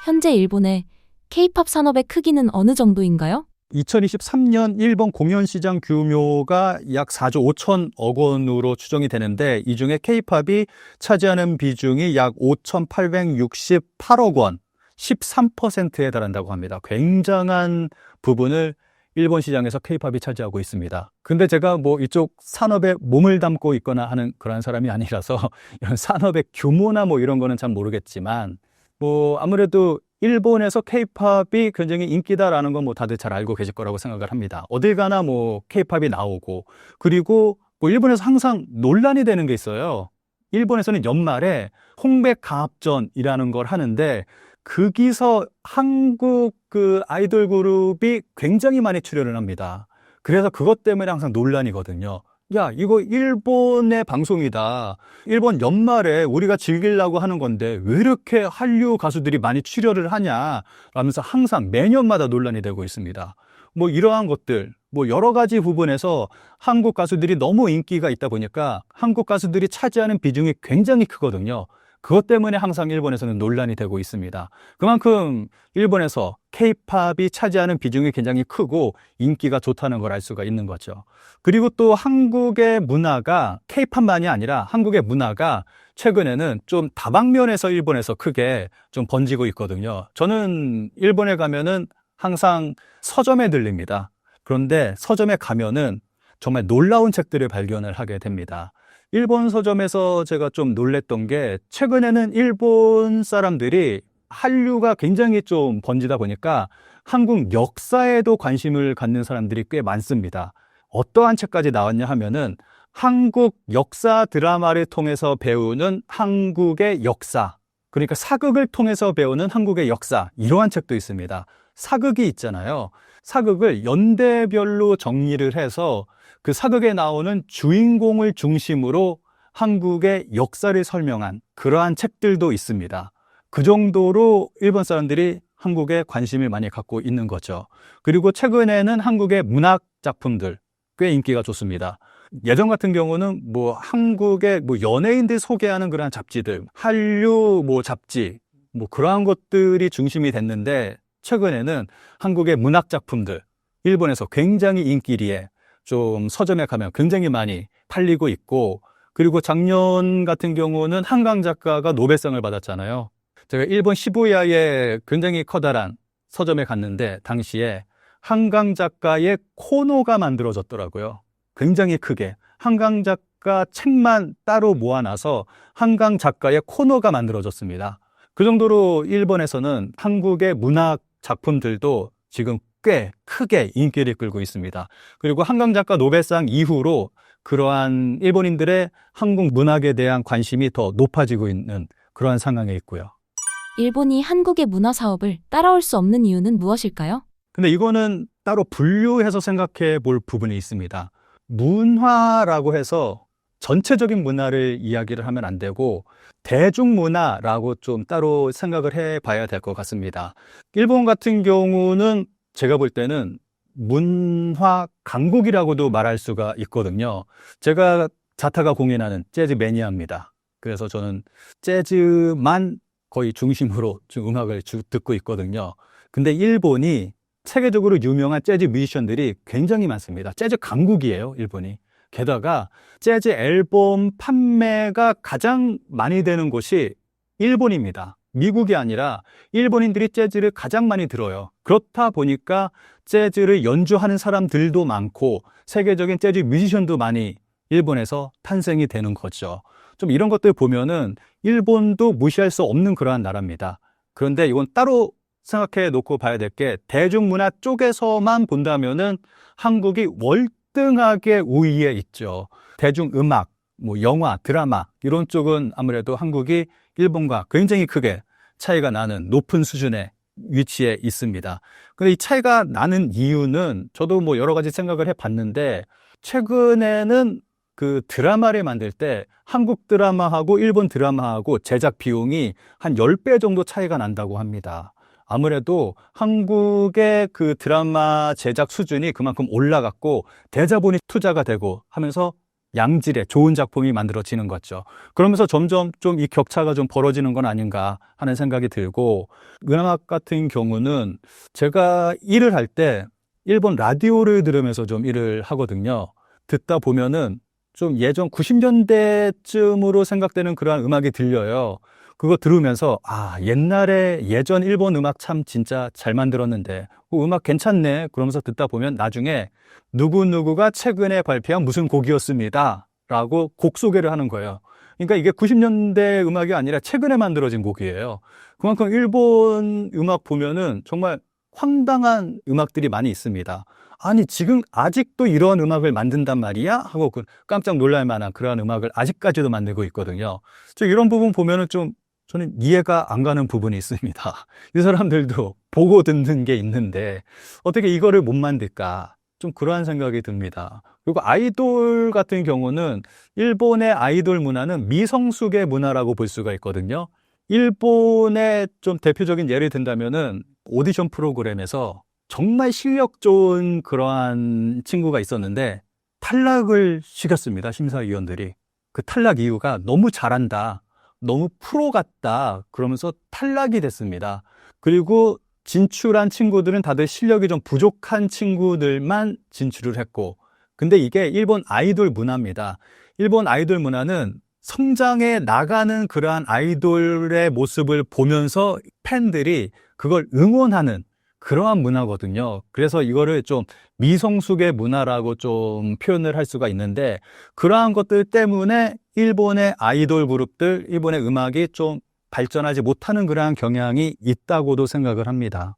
현재 일본의 K-팝 산업의 크기는 어느 정도인가요? 2023년 일본 공연 시장 규모가 약 4조 5천억 원으로 추정이 되는데 이 중에 K-팝이 차지하는 비중이 약 5,868억 원, 13%에 달한다고 합니다. 굉장한 부분을 일본 시장에서 K-팝이 차지하고 있습니다. 근데 제가 뭐 이쪽 산업에 몸을 담고 있거나 하는 그런 사람이 아니라서 이런 산업의 규모나 뭐 이런 거는 잘 모르겠지만 뭐 아무래도 일본에서 K-팝이 굉장히 인기다라는 건 뭐 다들 잘 알고 계실 거라고 생각을 합니다. 어딜 가나 뭐 K-팝이 나오고, 그리고 뭐 일본에서 항상 논란이 되는 게 있어요. 일본에서는 연말에 홍백가합전이라는 걸 하는데 거기서 한국 그 아이돌 그룹이 굉장히 많이 출연을 합니다. 그래서 그것 때문에 항상 논란이거든요. 야, 이거 일본의 방송이다. 일본 연말에 우리가 즐기려고 하는 건데 왜 이렇게 한류 가수들이 많이 출연을 하냐 라면서 항상 매년마다 논란이 되고 있습니다. 뭐 이러한 것들, 뭐 여러 가지 부분에서 한국 가수들이 너무 인기가 있다 보니까 한국 가수들이 차지하는 비중이 굉장히 크거든요. 그것 때문에 항상 일본에서는 논란이 되고 있습니다. 그만큼 일본에서 K-팝이 차지하는 비중이 굉장히 크고 인기가 좋다는 걸 알 수가 있는 거죠. 그리고 또 한국의 문화가 K-팝만이 아니라 한국의 문화가 최근에는 좀 다방면에서 일본에서 크게 좀 번지고 있거든요. 저는 일본에 가면은 항상 서점에 들립니다. 그런데 서점에 가면은 정말 놀라운 책들을 발견을 하게 됩니다. 일본 서점에서 제가 좀 놀랬던 게 최근에는 일본 사람들이 한류가 굉장히 좀 번지다 보니까 한국 역사에도 관심을 갖는 사람들이 꽤 많습니다. 어떠한 책까지 나왔냐 하면은 한국 역사 드라마를 통해서 배우는 한국의 역사, 그러니까 사극을 통해서 배우는 한국의 역사, 이러한 책도 있습니다. 사극이 있잖아요. 사극을 연대별로 정리를 해서 그 사극에 나오는 주인공을 중심으로 한국의 역사를 설명한 그러한 책들도 있습니다. 그 정도로 일본 사람들이 한국에 관심을 많이 갖고 있는 거죠. 그리고 최근에는 한국의 문학 작품들 꽤 인기가 좋습니다. 예전 같은 경우는 한국의 연예인들 소개하는 그런 잡지들, 한류 잡지, 그러한 것들이 중심이 됐는데, 최근에는 한국의 문학 작품들, 일본에서 굉장히 인기리에 좀 서점에 가면 굉장히 많이 팔리고 있고, 그리고 작년 같은 경우는 한강 작가가 노벨상을 받았잖아요. 제가 일본 시부야에 굉장히 커다란 서점에 갔는데, 당시에 한강 작가의 코너가 만들어졌더라고요. 굉장히 크게 한강 작가 책만 따로 모아놔서 한강 작가의 코너가 만들어졌습니다. 그 정도로 일본에서는 한국의 문학 작품들도 지금 꽤 크게 인기를 끌고 있습니다. 그리고 한강 작가 노벨상 이후로 그러한 일본인들의 한국 문학에 대한 관심이 더 높아지고 있는 그러한 상황에 있고요. 일본이 한국의 문화 사업을 따라올 수 없는 이유는 무엇일까요? 근데 이거는 따로 분류해서 생각해 볼 부분이 있습니다. 문화라고 해서 전체적인 문화를 이야기를 하면 안 되고 대중문화라고 좀 따로 생각을 해봐야 될 것 같습니다. 일본 같은 경우는 제가 볼 때는 문화 강국이라고도 말할 수가 있거든요. 제가 자타가 공연하는 재즈 매니아입니다. 그래서 저는 재즈만 거의 중심으로 좀 음악을 듣고 있거든요. 근데 일본이 세계적으로 유명한 재즈 뮤지션들이 굉장히 많습니다. 재즈 강국이에요, 일본이. 게다가 재즈 앨범 판매가 가장 많이 되는 곳이 일본입니다. 미국이 아니라 일본인들이 재즈를 가장 많이 들어요. 그렇다 보니까 재즈를 연주하는 사람들도 많고 세계적인 재즈 뮤지션도 많이 일본에서 탄생이 되는 거죠. 좀 이런 것들 보면은 일본도 무시할 수 없는 그러한 나라입니다. 그런데 이건 따로 생각해 놓고 봐야 될 게 대중문화 쪽에서만 본다면은 한국이 월등하게 우위에 있죠. 대중음악, 영화, 드라마 이런 쪽은 아무래도 한국이 일본과 굉장히 크게 차이가 나는 높은 수준의 위치에 있습니다. 근데 이 차이가 나는 이유는 저도 여러 가지 생각을 해봤는데 최근에는 그 드라마를 만들 때 한국 드라마하고 일본 드라마하고 제작 비용이 한 10배 정도 차이가 난다고 합니다. 아무래도 한국의 그 드라마 제작 수준이 그만큼 올라갔고 대자본이 투자가 되고 하면서 양질의 좋은 작품이 만들어지는 거죠. 그러면서 점점 좀 이 격차가 좀 벌어지는 건 아닌가 하는 생각이 들고, 음악 같은 경우는 제가 일을 할 때 일본 라디오를 들으면서 좀 일을 하거든요. 듣다 보면은 좀 예전 90년대쯤으로 생각되는 그러한 음악이 들려요. 그거 들으면서 옛날에 예전 일본 음악 참 진짜 잘 만들었는데 음악 괜찮네 그러면서 듣다 보면 나중에 누구누구가 최근에 발표한 무슨 곡이었습니다 라고 곡 소개를 하는 거예요. 그러니까 이게 90년대 음악이 아니라 최근에 만들어진 곡이에요. 그만큼 일본 음악 보면은 정말 황당한 음악들이 많이 있습니다. 아니 지금 아직도 이런 음악을 만든단 말이야? 하고 깜짝 놀랄 만한 그런 음악을 아직까지도 만들고 있거든요. 이런 부분 보면은 좀 저는 이해가 안 가는 부분이 있습니다. 이 사람들도 보고 듣는 게 있는데 어떻게 이거를 못 만들까? 좀 그러한 생각이 듭니다. 그리고 아이돌 같은 경우는 일본의 아이돌 문화는 미성숙의 문화라고 볼 수가 있거든요. 일본의 좀 대표적인 예를 든다면은 오디션 프로그램에서 정말 실력 좋은 그러한 친구가 있었는데 탈락을 시켰습니다. 심사위원들이. 그 탈락 이유가 너무 잘한다. 너무 프로 같다. 그러면서 탈락이 됐습니다. 그리고 진출한 친구들은 다들 실력이 좀 부족한 친구들만 진출을 했고, 근데 이게 일본 아이돌 문화입니다. 일본 아이돌 문화는 성장해 나가는 그러한 아이돌의 모습을 보면서 팬들이 그걸 응원하는 그러한 문화거든요. 그래서 이거를 좀 미성숙의 문화라고 좀 표현을 할 수가 있는데, 그러한 것들 때문에 일본의 아이돌 그룹들, 일본의 음악이 좀 발전하지 못하는 그러한 경향이 있다고도 생각을 합니다.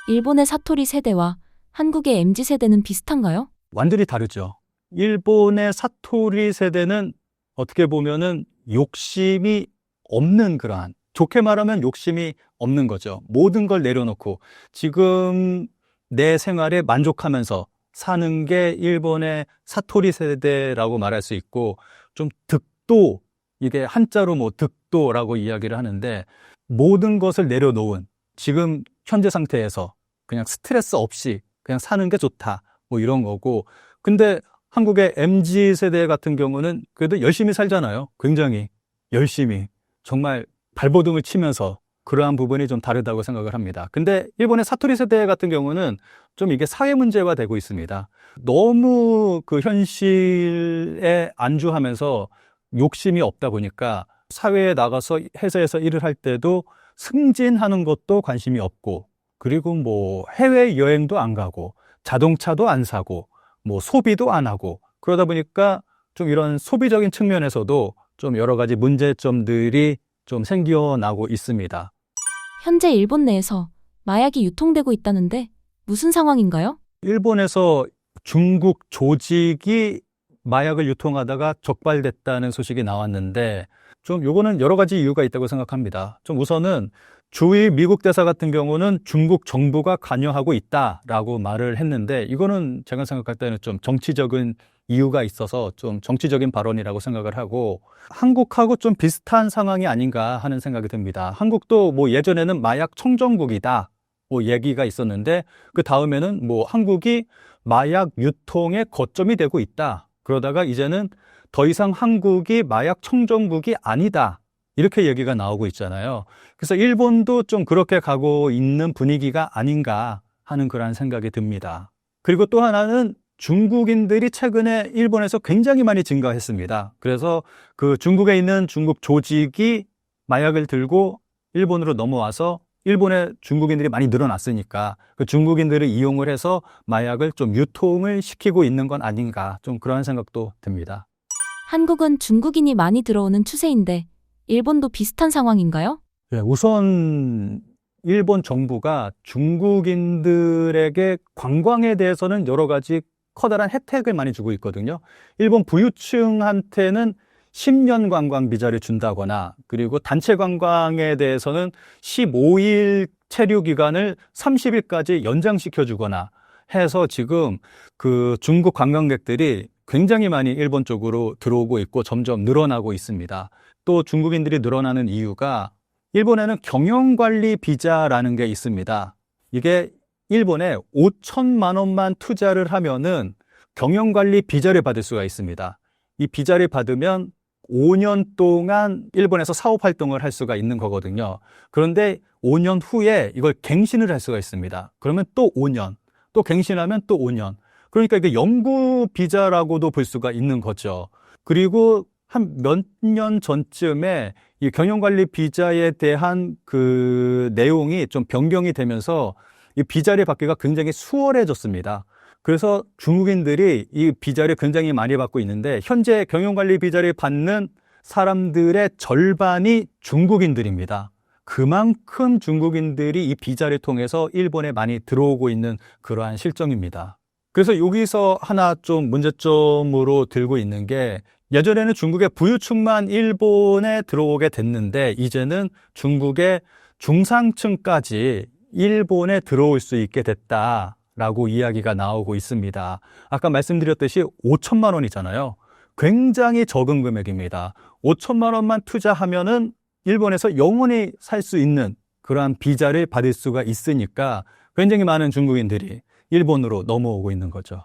일본의 사토리 세대와 한국의 MZ 세대는 비슷한가요? 완전히 다르죠. 일본의 사토리 세대는 어떻게 보면은 욕심이 없는 그러한, 좋게 말하면 욕심이 없는 거죠. 모든 걸 내려놓고 지금 내 생활에 만족하면서 사는 게 일본의 사토리 세대라고 말할 수 있고, 좀 득도, 이게 한자로 뭐 득도라고 이야기를 하는데, 모든 것을 내려놓은 지금 현재 상태에서 그냥 스트레스 없이 그냥 사는 게 좋다, 뭐 이런 거고. 근데 한국의 MZ 세대 같은 경우는 그래도 열심히 살잖아요. 굉장히 열심히, 정말 발버둥을 치면서. 그러한 부분이 좀 다르다고 생각을 합니다. 근데 일본의 사토리 세대 같은 경우는 좀 이게 사회 문제화 되고 있습니다. 너무 그 현실에 안주하면서 욕심이 없다 보니까 사회에 나가서 회사에서 일을 할 때도 승진하는 것도 관심이 없고, 그리고 뭐 해외 여행도 안 가고, 자동차도 안 사고, 뭐 소비도 안 하고, 그러다 보니까 좀 이런 소비적인 측면에서도 좀 여러 가지 문제점들이 좀 생겨나고 있습니다. 현재 일본 내에서 마약이 유통되고 있다는데 무슨 상황인가요? 일본에서 중국 조직이 마약을 유통하다가 적발됐다는 소식이 나왔는데, 좀 요거는 여러 가지 이유가 있다고 생각합니다. 좀 우선은 주의 미국 대사 같은 경우는 중국 정부가 관여하고 있다라고 말을 했는데, 이거는 제가 생각할 때는 좀 정치적인 이유가 있어서 좀 정치적인 발언이라고 생각을 하고, 한국하고 좀 비슷한 상황이 아닌가 하는 생각이 듭니다. 한국도 뭐 예전에는 마약 청정국이다 뭐 얘기가 있었는데, 그 다음에는 뭐 한국이 마약 유통의 거점이 되고 있다, 그러다가 이제는 더 이상 한국이 마약 청정국이 아니다, 이렇게 얘기가 나오고 있잖아요. 그래서 일본도 좀 그렇게 가고 있는 분위기가 아닌가 하는 그런 생각이 듭니다. 그리고 또 하나는 중국인들이 최근에 일본에서 굉장히 많이 증가했습니다. 그래서 그 중국에 있는 중국 조직이 마약을 들고 일본으로 넘어와서 일본에 중국인들이 많이 늘어났으니까 그 중국인들을 이용을 해서 마약을 좀 유통을 시키고 있는 건 아닌가, 좀 그런 생각도 듭니다. 한국은 중국인이 많이 들어오는 추세인데 일본도 비슷한 상황인가요? 네, 우선 일본 정부가 중국인들에게 관광에 대해서는 여러 가지 커다란 혜택을 많이 주고 있거든요. 일본 부유층한테는 10년 관광 비자를 준다거나, 그리고 단체 관광에 대해서는 15일 체류 기간을 30일까지 연장시켜 주거나 해서 지금 그 중국 관광객들이 굉장히 많이 일본 쪽으로 들어오고 있고 점점 늘어나고 있습니다. 또 중국인들이 늘어나는 이유가, 일본에는 경영관리 비자라는 게 있습니다. 이게 일본에 5천만 원만 투자를 하면은 경영관리 비자를 받을 수가 있습니다. 이 비자를 받으면 5년 동안 일본에서 사업 활동을 할 수가 있는 거거든요. 그런데 5년 후에 이걸 갱신을 할 수가 있습니다. 그러면 또 5년, 또 갱신하면 또 5년. 그러니까 이게 영구 비자라고도 볼 수가 있는 거죠. 그리고 한 몇 년 전쯤에 이 경영관리 비자에 대한 그 내용이 좀 변경이 되면서 이 비자를 받기가 굉장히 수월해졌습니다. 그래서 중국인들이 이 비자를 굉장히 많이 받고 있는데, 현재 경영관리 비자를 받는 사람들의 절반이 중국인들입니다. 그만큼 중국인들이 이 비자를 통해서 일본에 많이 들어오고 있는 그러한 실정입니다. 그래서 여기서 하나 좀 문제점으로 들고 있는 게, 예전에는 중국의 부유층만 일본에 들어오게 됐는데 이제는 중국의 중상층까지 일본에 들어올 수 있게 됐다라고 이야기가 나오고 있습니다. 아까 말씀드렸듯이 5천만 원이잖아요. 굉장히 적은 금액입니다. 5천만 원만 투자하면은 일본에서 영원히 살 수 있는 그러한 비자를 받을 수가 있으니까 굉장히 많은 중국인들이 일본으로 넘어오고 있는 거죠.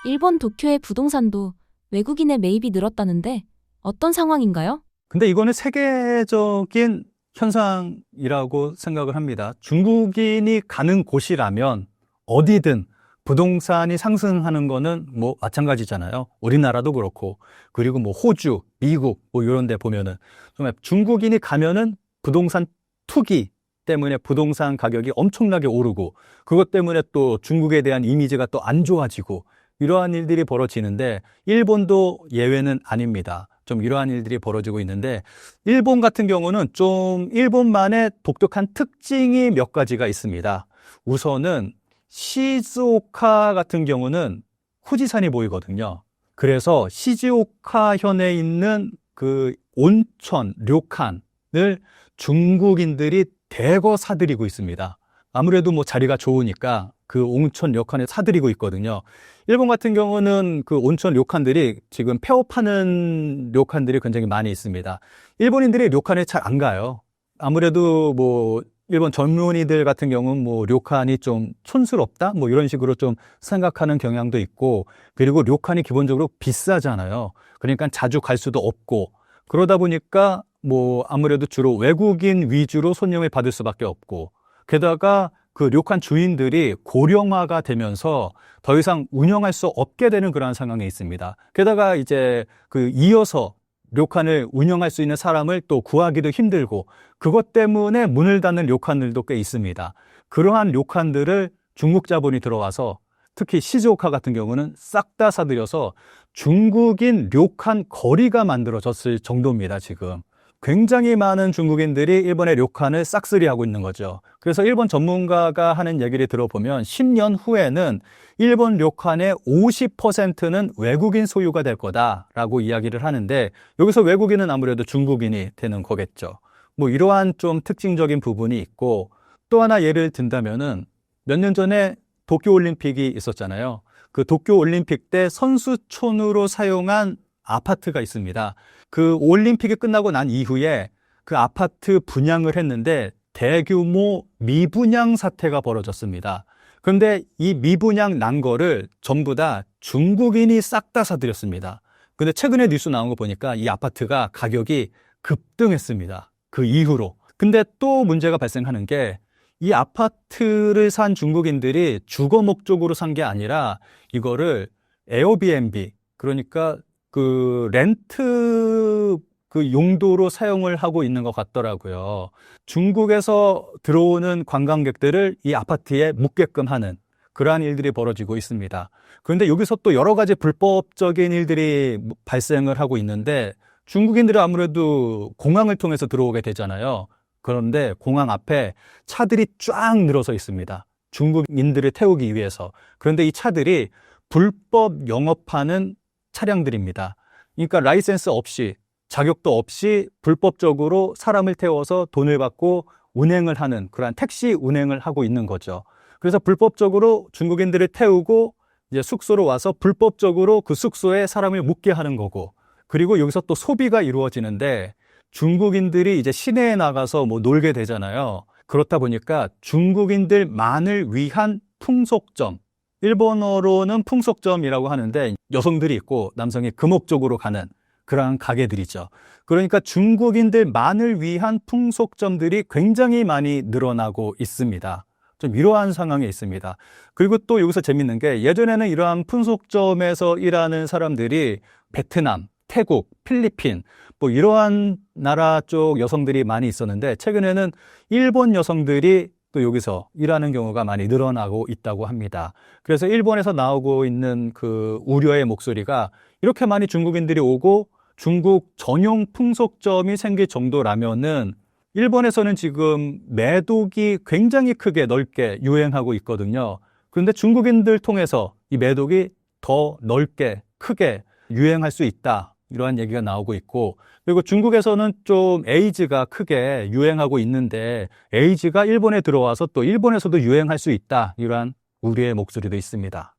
일본 도쿄의 부동산도 외국인의 매입이 늘었다는데 어떤 상황인가요? 근데 이거는 세계적인 현상이라고 생각을 합니다. 중국인이 가는 곳이라면 어디든 부동산이 상승하는 거는 뭐 마찬가지잖아요. 우리나라도 그렇고, 그리고 뭐 호주, 미국 뭐 이런 데 보면은 정말 중국인이 가면은 부동산 투기 때문에 부동산 가격이 엄청나게 오르고, 그것 때문에 또 중국에 대한 이미지가 또 안 좋아지고, 이러한 일들이 벌어지는데 일본도 예외는 아닙니다. 좀 이러한 일들이 벌어지고 있는데, 일본 같은 경우는 좀 일본만의 독특한 특징이 몇 가지가 있습니다. 우선은 시즈오카 같은 경우는 후지산이 보이거든요. 그래서 시즈오카현에 있는 그 온천, 료칸을 중국인들이 대거 사들이고 있습니다. 아무래도 뭐 자리가 좋으니까 그 온천 료칸에 사들이고 있거든요. 일본 같은 경우는 그 온천 료칸들이 지금 폐업하는 료칸들이 굉장히 많이 있습니다. 일본인들이 료칸에 잘 안 가요. 아무래도 뭐 일본 젊은이들 같은 경우는 뭐 료칸이 좀 촌스럽다 뭐 이런 식으로 좀 생각하는 경향도 있고, 그리고 료칸이 기본적으로 비싸잖아요. 그러니까 자주 갈 수도 없고, 그러다 보니까 뭐 아무래도 주로 외국인 위주로 손님을 받을 수밖에 없고, 게다가 그 료칸 주인들이 고령화가 되면서 더 이상 운영할 수 없게 되는 그러한 상황에 있습니다. 게다가 이제 그 이어서 료칸을 운영할 수 있는 사람을 또 구하기도 힘들고, 그것 때문에 문을 닫는 료칸들도 꽤 있습니다. 그러한 료칸들을 중국 자본이 들어와서 특히 시즈오카 같은 경우는 싹 다 사들여서 중국인 료칸 거리가 만들어졌을 정도입니다. 지금 굉장히 많은 중국인들이 일본의 료칸을 싹쓸이하고 있는 거죠. 그래서 일본 전문가가 하는 얘기를 들어보면 10년 후에는 일본 료칸의 50%는 외국인 소유가 될 거다라고 이야기를 하는데, 여기서 외국인은 아무래도 중국인이 되는 거겠죠. 뭐 이러한 좀 특징적인 부분이 있고, 또 하나 예를 든다면은 몇 년 전에 도쿄올림픽이 있었잖아요. 그 도쿄올림픽 때 선수촌으로 사용한 아파트가 있습니다. 그 올림픽이 끝나고 난 이후에 그 아파트 분양을 했는데 대규모 미분양 사태가 벌어졌습니다. 그런데 이 미분양 난 거를 전부 다 중국인이 싹 다 사들였습니다. 근데 최근에 뉴스 나온 거 보니까 이 아파트가 가격이 급등했습니다. 그 이후로. 근데 또 문제가 발생하는 게, 이 아파트를 산 중국인들이 주거 목적으로 산 게 아니라 이거를 에어비앤비, 그러니까 그 렌트 그 용도로 사용을 하고 있는 것 같더라고요. 중국에서 들어오는 관광객들을 이 아파트에 묵게끔 하는 그러한 일들이 벌어지고 있습니다. 그런데 여기서 또 여러 가지 불법적인 일들이 발생을 하고 있는데, 중국인들은 아무래도 공항을 통해서 들어오게 되잖아요. 그런데 공항 앞에 차들이 쫙 늘어서 있습니다. 중국인들을 태우기 위해서. 그런데 이 차들이 불법 영업하는 차량들입니다. 그러니까 라이센스 없이, 자격도 없이 불법적으로 사람을 태워서 돈을 받고 운행을 하는 그러한 택시 운행을 하고 있는 거죠. 그래서 불법적으로 중국인들을 태우고 이제 숙소로 와서 불법적으로 그 숙소에 사람을 묵게 하는 거고, 그리고 여기서 또 소비가 이루어지는데, 중국인들이 이제 시내에 나가서 뭐 놀게 되잖아요. 그렇다 보니까 중국인들만을 위한 풍속점, 일본어로는 풍속점이라고 하는데 여성들이 있고 남성이 금옥적으로 가는 그러한 가게들이죠. 그러니까 중국인들만을 위한 풍속점들이 굉장히 많이 늘어나고 있습니다. 좀 이러한 상황에 있습니다. 그리고 또 여기서 재밌는 게, 예전에는 이러한 풍속점에서 일하는 사람들이 베트남, 태국, 필리핀 뭐 이러한 나라 쪽 여성들이 많이 있었는데, 최근에는 일본 여성들이 또 여기서 일하는 경우가 많이 늘어나고 있다고 합니다. 그래서 일본에서 나오고 있는 그 우려의 목소리가, 이렇게 많이 중국인들이 오고 중국 전용 풍속점이 생길 정도라면은 일본에서는 지금 매독이 굉장히 크게 넓게 유행하고 있거든요. 그런데 중국인들 통해서 이 매독이 더 넓게 크게 유행할 수 있다, 이러한 얘기가 나오고 있고, 그리고 중국에서는 좀 에이즈가 크게 유행하고 있는데 에이즈가 일본에 들어와서 또 일본에서도 유행할 수 있다, 이러한 우려의 목소리도 있습니다.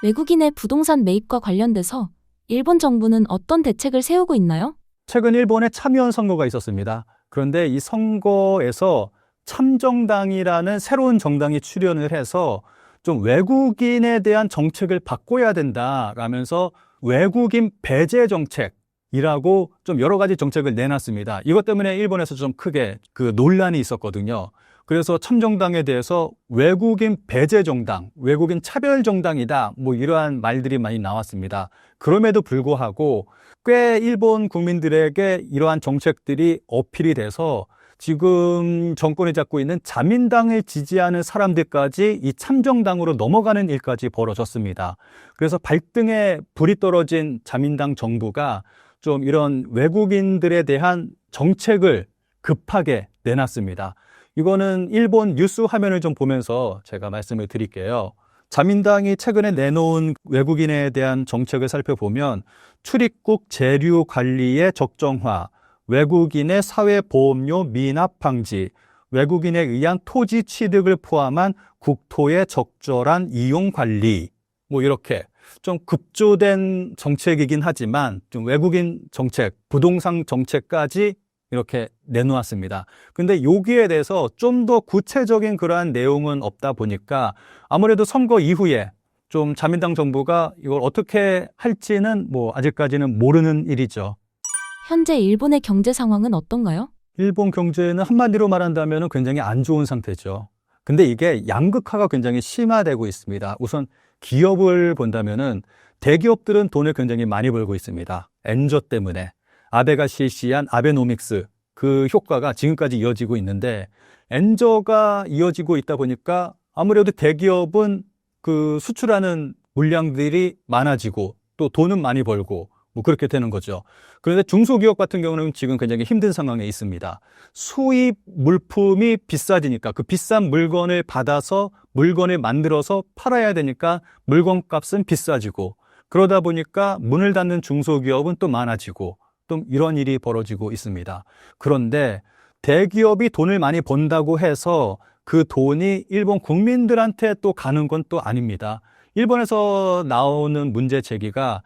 외국인의 부동산 매입과 관련돼서 일본 정부는 어떤 대책을 세우고 있나요? 최근 일본에 참의원 선거가 있었습니다. 그런데 이 선거에서 참정당이라는 새로운 정당이 출연을 해서 좀 외국인에 대한 정책을 바꿔야 된다라면서 외국인 배제 정책이라고 좀 여러 가지 정책을 내놨습니다. 이것 때문에 일본에서 좀 크게 그 논란이 있었거든요. 그래서 참정당에 대해서 외국인 배제 정당, 외국인 차별 정당이다, 뭐 이러한 말들이 많이 나왔습니다. 그럼에도 불구하고 꽤 일본 국민들에게 이러한 정책들이 어필이 돼서 지금 정권이 잡고 있는 자민당을 지지하는 사람들까지 이 참정당으로 넘어가는 일까지 벌어졌습니다. 그래서 발등에 불이 떨어진 자민당 정부가 좀 이런 외국인들에 대한 정책을 급하게 내놨습니다. 이거는 일본 뉴스 화면을 좀 보면서 제가 말씀을 드릴게요. 자민당이 최근에 내놓은 외국인에 대한 정책을 살펴보면 출입국 재류 관리의 적정화, 외국인의 사회보험료 미납 방지, 외국인에 의한 토지 취득을 포함한 국토의 적절한 이용 관리, 뭐 이렇게 좀 급조된 정책이긴 하지만 좀 외국인 정책, 부동산 정책까지 이렇게 내놓았습니다. 근데 여기에 대해서 좀 더 구체적인 그러한 내용은 없다 보니까 아무래도 선거 이후에 좀 자민당 정부가 이걸 어떻게 할지는 뭐 아직까지는 모르는 일이죠. 현재 일본의 경제 상황은 어떤가요? 일본 경제는 한마디로 말한다면 굉장히 안 좋은 상태죠. 근데 이게 양극화가 굉장히 심화되고 있습니다. 우선 기업을 본다면은 대기업들은 돈을 굉장히 많이 벌고 있습니다. 엔저 때문에. 아베가 실시한 아베노믹스 그 효과가 지금까지 이어지고 있는데 엔저가 이어지고 있다 보니까 아무래도 대기업은 그 수출하는 물량들이 많아지고 또 돈은 많이 벌고 뭐 그렇게 되는 거죠. 그런데 중소기업 같은 경우는 지금 굉장히 힘든 상황에 있습니다. 수입 물품이 비싸지니까 그 비싼 물건을 받아서 물건을 만들어서 팔아야 되니까 물건 값은 비싸지고 그러다 보니까 문을 닫는 중소기업은 또 많아지고 또 이런 일이 벌어지고 있습니다. 그런데 대기업이 돈을 많이 번다고 해서 그 돈이 일본 국민들한테 또 가는 건 또 아닙니다. 일본에서 나오는 문제 제기가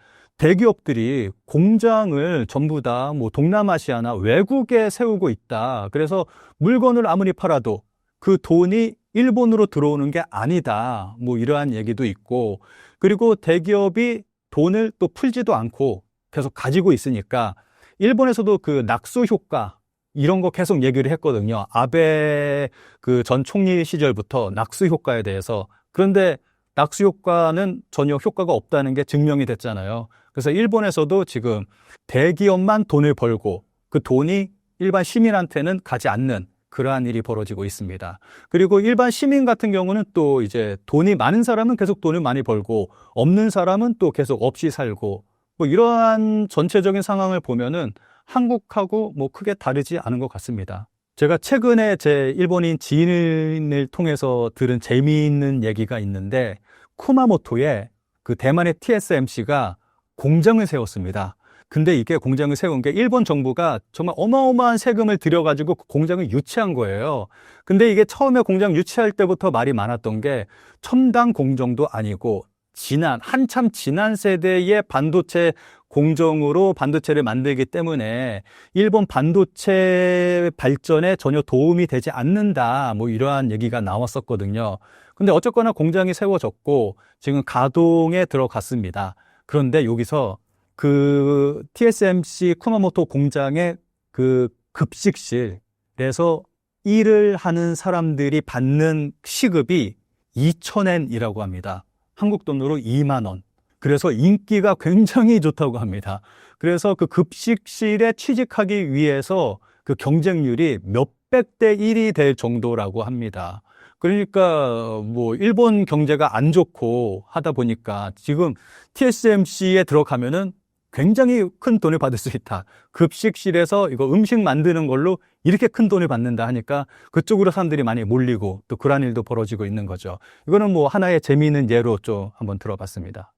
대기업들이 공장을 전부 다 뭐 동남아시아나 외국에 세우고 있다. 그래서 물건을 아무리 팔아도 그 돈이 일본으로 들어오는 게 아니다. 뭐 이러한 얘기도 있고 그리고 대기업이 돈을 또 풀지도 않고 계속 가지고 있으니까 일본에서도 그 낙수 효과 이런 거 계속 얘기를 했거든요. 아베 그 전 총리 시절부터 낙수 효과에 대해서. 그런데 낙수 효과는 전혀 효과가 없다는 게 증명이 됐잖아요. 그래서 일본에서도 지금 대기업만 돈을 벌고 그 돈이 일반 시민한테는 가지 않는 그러한 일이 벌어지고 있습니다. 그리고 일반 시민 같은 경우는 또 이제 돈이 많은 사람은 계속 돈을 많이 벌고 없는 사람은 또 계속 없이 살고 뭐 이러한 전체적인 상황을 보면은 한국하고 뭐 크게 다르지 않은 것 같습니다. 제가 최근에 제 일본인 지인을 통해서 들은 재미있는 얘기가 있는데 쿠마모토에 그 대만의 TSMC가 공장을 세웠습니다. 근데 이게 공장을 세운 게 일본 정부가 정말 어마어마한 세금을 들여가지고 그 공장을 유치한 거예요. 근데 이게 처음에 공장 유치할 때부터 말이 많았던 게 첨단 공정도 아니고 한참 지난 세대의 반도체 공정으로 반도체를 만들기 때문에 일본 반도체 발전에 전혀 도움이 되지 않는다. 뭐 이러한 얘기가 나왔었거든요. 근데 어쨌거나 공장이 세워졌고 지금 가동에 들어갔습니다. 그런데 여기서 그 TSMC 쿠마모토 공장의 그 급식실에서 일을 하는 사람들이 받는 시급이 2,000엔이라고 합니다. 한국 돈으로 2만 원. 그래서 인기가 굉장히 좋다고 합니다. 그래서 그 급식실에 취직하기 위해서 그 경쟁률이 몇백 대 1이 될 정도라고 합니다. 그러니까 뭐 일본 경제가 안 좋고 하다 보니까 지금 TSMC에 들어가면은 굉장히 큰 돈을 받을 수 있다. 급식실에서 이거 음식 만드는 걸로 이렇게 큰 돈을 받는다 하니까 그쪽으로 사람들이 많이 몰리고 또 그런 일도 벌어지고 있는 거죠. 이거는 뭐 하나의 재미있는 예로 좀 한번 들어봤습니다.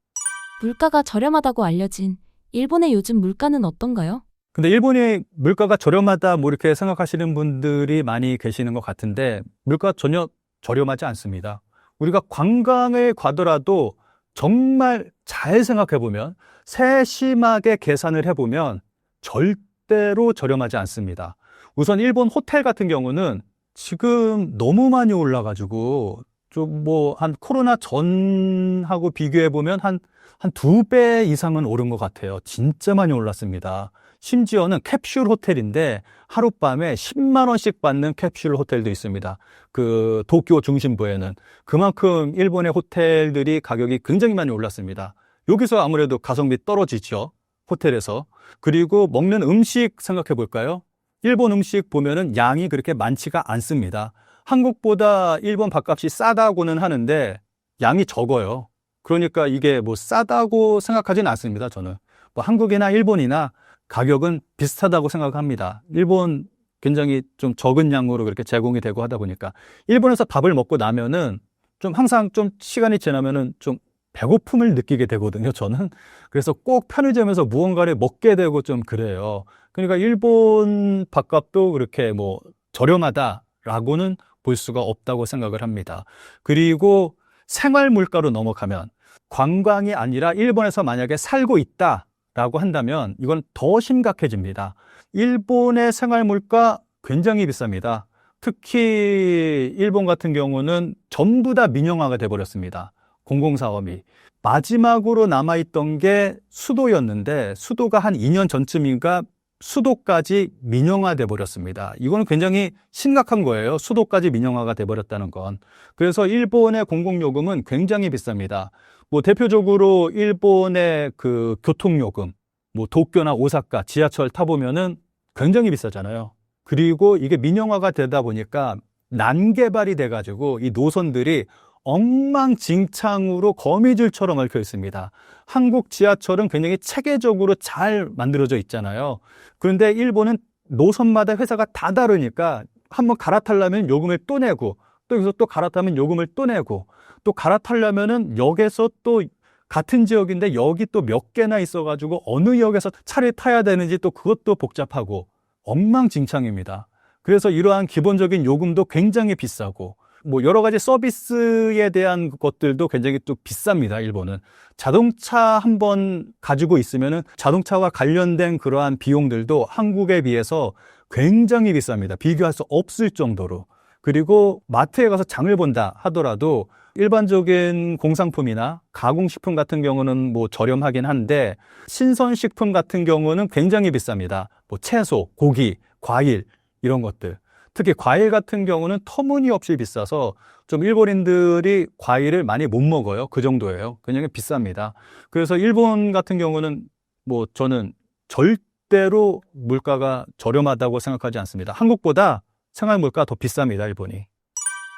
물가가 저렴하다고 알려진 일본의 요즘 물가는 어떤가요? 근데 일본의 물가가 저렴하다 뭐 이렇게 생각하시는 분들이 많이 계시는 것 같은데 물가 전혀 저렴하지 않습니다. 우리가 관광을 가더라도 정말 잘 생각해보면 세심하게 계산을 해보면 절대로 저렴하지 않습니다. 우선 일본 호텔 같은 경우는 지금 너무 많이 올라가지고 좀 뭐 한 코로나 전하고 비교해보면 한 2배 이상은 오른 것 같아요. 진짜 많이 올랐습니다. 심지어는 캡슐 호텔인데 하룻밤에 10만 원씩 받는 캡슐 호텔도 있습니다. 그 도쿄 중심부에는 그만큼 일본의 호텔들이 가격이 굉장히 많이 올랐습니다. 여기서 아무래도 가성비 떨어지죠. 호텔에서. 그리고 먹는 음식 생각해 볼까요? 일본 음식 보면은 양이 그렇게 많지가 않습니다. 한국보다 일본 밥값이 싸다고는 하는데 양이 적어요. 그러니까 이게 뭐 싸다고 생각하지는 않습니다. 저는 뭐 한국이나 일본이나 가격은 비슷하다고 생각합니다. 일본 굉장히 좀 적은 양으로 그렇게 제공이 되고 하다 보니까 일본에서 밥을 먹고 나면은 좀 항상 좀 시간이 지나면은 좀 배고픔을 느끼게 되거든요, 저는. 그래서 꼭 편의점에서 무언가를 먹게 되고 좀 그래요. 그러니까 일본 밥값도 그렇게 뭐 저렴하다라고는 볼 수가 없다고 생각을 합니다. 그리고 생활 물가로 넘어가면 관광이 아니라 일본에서 만약에 살고 있다라고 한다면 이건 더 심각해집니다. 일본의 생활 물가 굉장히 비쌉니다. 특히 일본 같은 경우는 전부 다 민영화가 돼버렸습니다. 공공사업이. 마지막으로 남아있던 게 수도였는데 수도가 한 2년 전쯤인가 수도까지 민영화돼 버렸습니다. 이거는 굉장히 심각한 거예요. 수도까지 민영화가 돼 버렸다는 건. 그래서 일본의 공공요금은 굉장히 비쌉니다. 뭐 대표적으로 일본의 그 교통요금, 뭐 도쿄나 오사카 지하철 타보면은 굉장히 비싸잖아요. 그리고 이게 민영화가 되다 보니까 난개발이 돼가지고 이 노선들이 엉망진창으로 거미줄처럼 얽혀 있습니다. 한국 지하철은 굉장히 체계적으로 잘 만들어져 있잖아요. 그런데 일본은 노선마다 회사가 다 다르니까 한번 갈아타려면 요금을 또 내고 또 여기서 또 갈아타면 요금을 또 내고 또 갈아타려면은 역에서 또 같은 지역인데 역이 또 몇 개나 있어가지고 어느 역에서 차를 타야 되는지 또 그것도 복잡하고 엉망진창입니다. 그래서 이러한 기본적인 요금도 굉장히 비싸고 뭐 여러 가지 서비스에 대한 것들도 굉장히 또 비쌉니다. 일본은 자동차 한번 가지고 있으면은 자동차와 관련된 그러한 비용들도 한국에 비해서 굉장히 비쌉니다. 비교할 수 없을 정도로. 그리고 마트에 가서 장을 본다 하더라도 일반적인 공산품이나 가공식품 같은 경우는 뭐 저렴하긴 한데 신선식품 같은 경우는 굉장히 비쌉니다. 뭐 채소, 고기, 과일 이런 것들. 특히 과일 같은 경우는 터무니없이 비싸서 좀 일본인들이 과일을 많이 못 먹어요. 그 정도예요. 굉장히 비쌉니다. 그래서 일본 같은 경우는 뭐 저는 절대로 물가가 저렴하다고 생각하지 않습니다. 한국보다 생활 물가 더 비쌉니다. 일본이.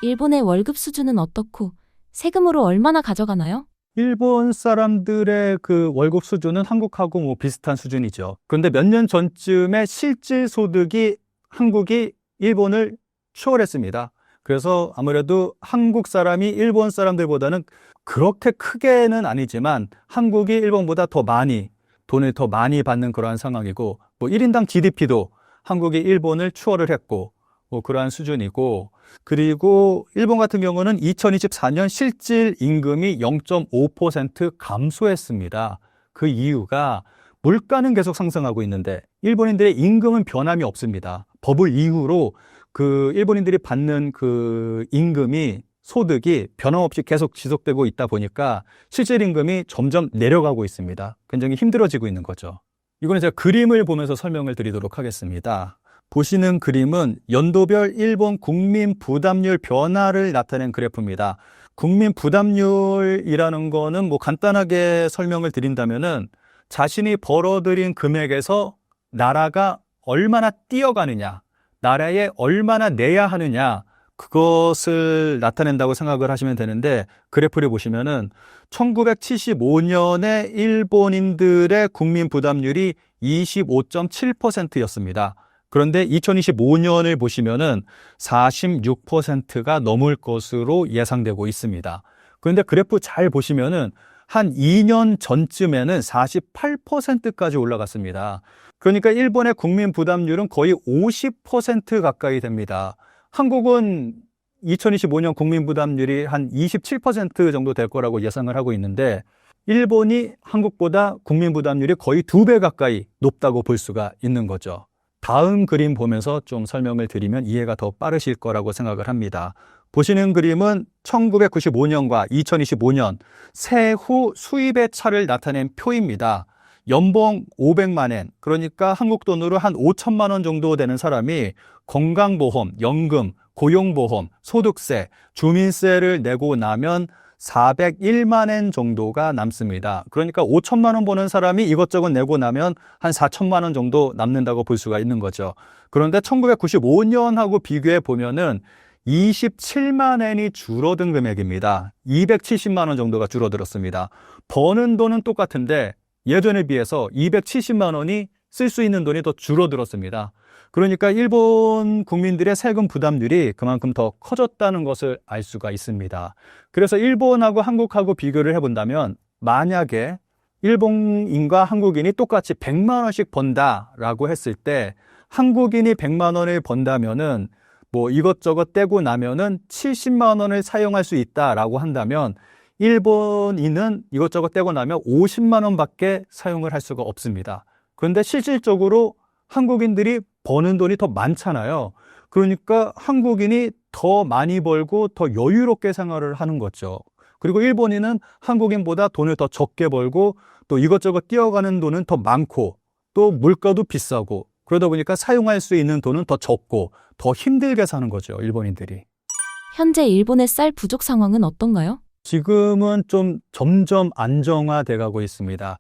일본의 월급 수준은 어떻고 세금으로 얼마나 가져가나요? 일본 사람들의 그 월급 수준은 한국하고 뭐 비슷한 수준이죠. 그런데 몇 년 전쯤에 실질 소득이 한국이 일본을 추월했습니다. 그래서 아무래도 한국 사람이 일본 사람들보다는 그렇게 크게는 아니지만 한국이 일본보다 더 많이 돈을 더 많이 받는 그러한 상황이고 뭐 1인당 GDP도 한국이 일본을 추월을 했고 뭐 그러한 수준이고 그리고 일본 같은 경우는 2024년 실질 임금이 0.5% 감소했습니다. 그 이유가 물가는 계속 상승하고 있는데 일본인들의 임금은 변함이 없습니다. 버블 이후로 그 일본인들이 받는 그 임금이 소득이 변함없이 계속 지속되고 있다 보니까 실질 임금이 점점 내려가고 있습니다. 굉장히 힘들어지고 있는 거죠. 이거는 제가 그림을 보면서 설명을 드리도록 하겠습니다. 보시는 그림은 연도별 일본 국민 부담률 변화를 나타낸 그래프입니다. 국민 부담률이라는 거는 뭐 간단하게 설명을 드린다면은 자신이 벌어들인 금액에서 나라가 얼마나 뛰어가느냐, 나라에 얼마나 내야 하느냐, 그것을 나타낸다고 생각을 하시면 되는데, 그래프를 보시면은 1975년에 일본인들의 국민 부담률이 25.7%였습니다. 그런데 2025년을 보시면은 46%가 넘을 것으로 예상되고 있습니다. 그런데 그래프 잘 보시면은 한 2년 전쯤에는 48%까지 올라갔습니다. 그러니까 일본의 국민 부담률은 거의 50% 가까이 됩니다. 한국은 2025년 국민 부담률이 한 27% 정도 될 거라고 예상을 하고 있는데 일본이 한국보다 국민 부담률이 거의 2배 가까이 높다고 볼 수가 있는 거죠. 다음 그림 보면서 좀 설명을 드리면 이해가 더 빠르실 거라고 생각을 합니다. 보시는 그림은 1995년과 2025년 세후 수입의 차를 나타낸 표입니다. 연봉 500만 엔, 그러니까 한국 돈으로 한 5천만 원 정도 되는 사람이 건강보험, 연금, 고용보험, 소득세, 주민세를 내고 나면 401만 엔 정도가 남습니다. 그러니까 5천만 원 버는 사람이 이것저것 내고 나면 한 4천만 원 정도 남는다고 볼 수가 있는 거죠. 그런데 1995년하고 비교해 보면은 27만 엔이 줄어든 금액입니다. 270만 원 정도가 줄어들었습니다. 버는 돈은 똑같은데 예전에 비해서 270만 원이 쓸 수 있는 돈이 더 줄어들었습니다. 그러니까 일본 국민들의 세금 부담률이 그만큼 더 커졌다는 것을 알 수가 있습니다. 그래서 일본하고 한국하고 비교를 해본다면 만약에 일본인과 한국인이 똑같이 100만 원씩 번다라고 했을 때 한국인이 100만 원을 번다면은 뭐 이것저것 떼고 나면은 70만 원을 사용할 수 있다라고 한다면 일본인은 이것저것 떼고 나면 50만 원밖에 사용을 할 수가 없습니다. 그런데 실질적으로 한국인들이 버는 돈이 더 많잖아요. 그러니까 한국인이 더 많이 벌고 더 여유롭게 생활을 하는 거죠. 그리고 일본인은 한국인보다 돈을 더 적게 벌고 또 이것저것 뛰어가는 돈은 더 많고 또 물가도 비싸고 그러다 보니까 사용할 수 있는 돈은 더 적고 더 힘들게 사는 거죠, 일본인들이. 현재 일본의 쌀 부족 상황은 어떤가요? 지금은 좀 점점 안정화돼 가고 있습니다.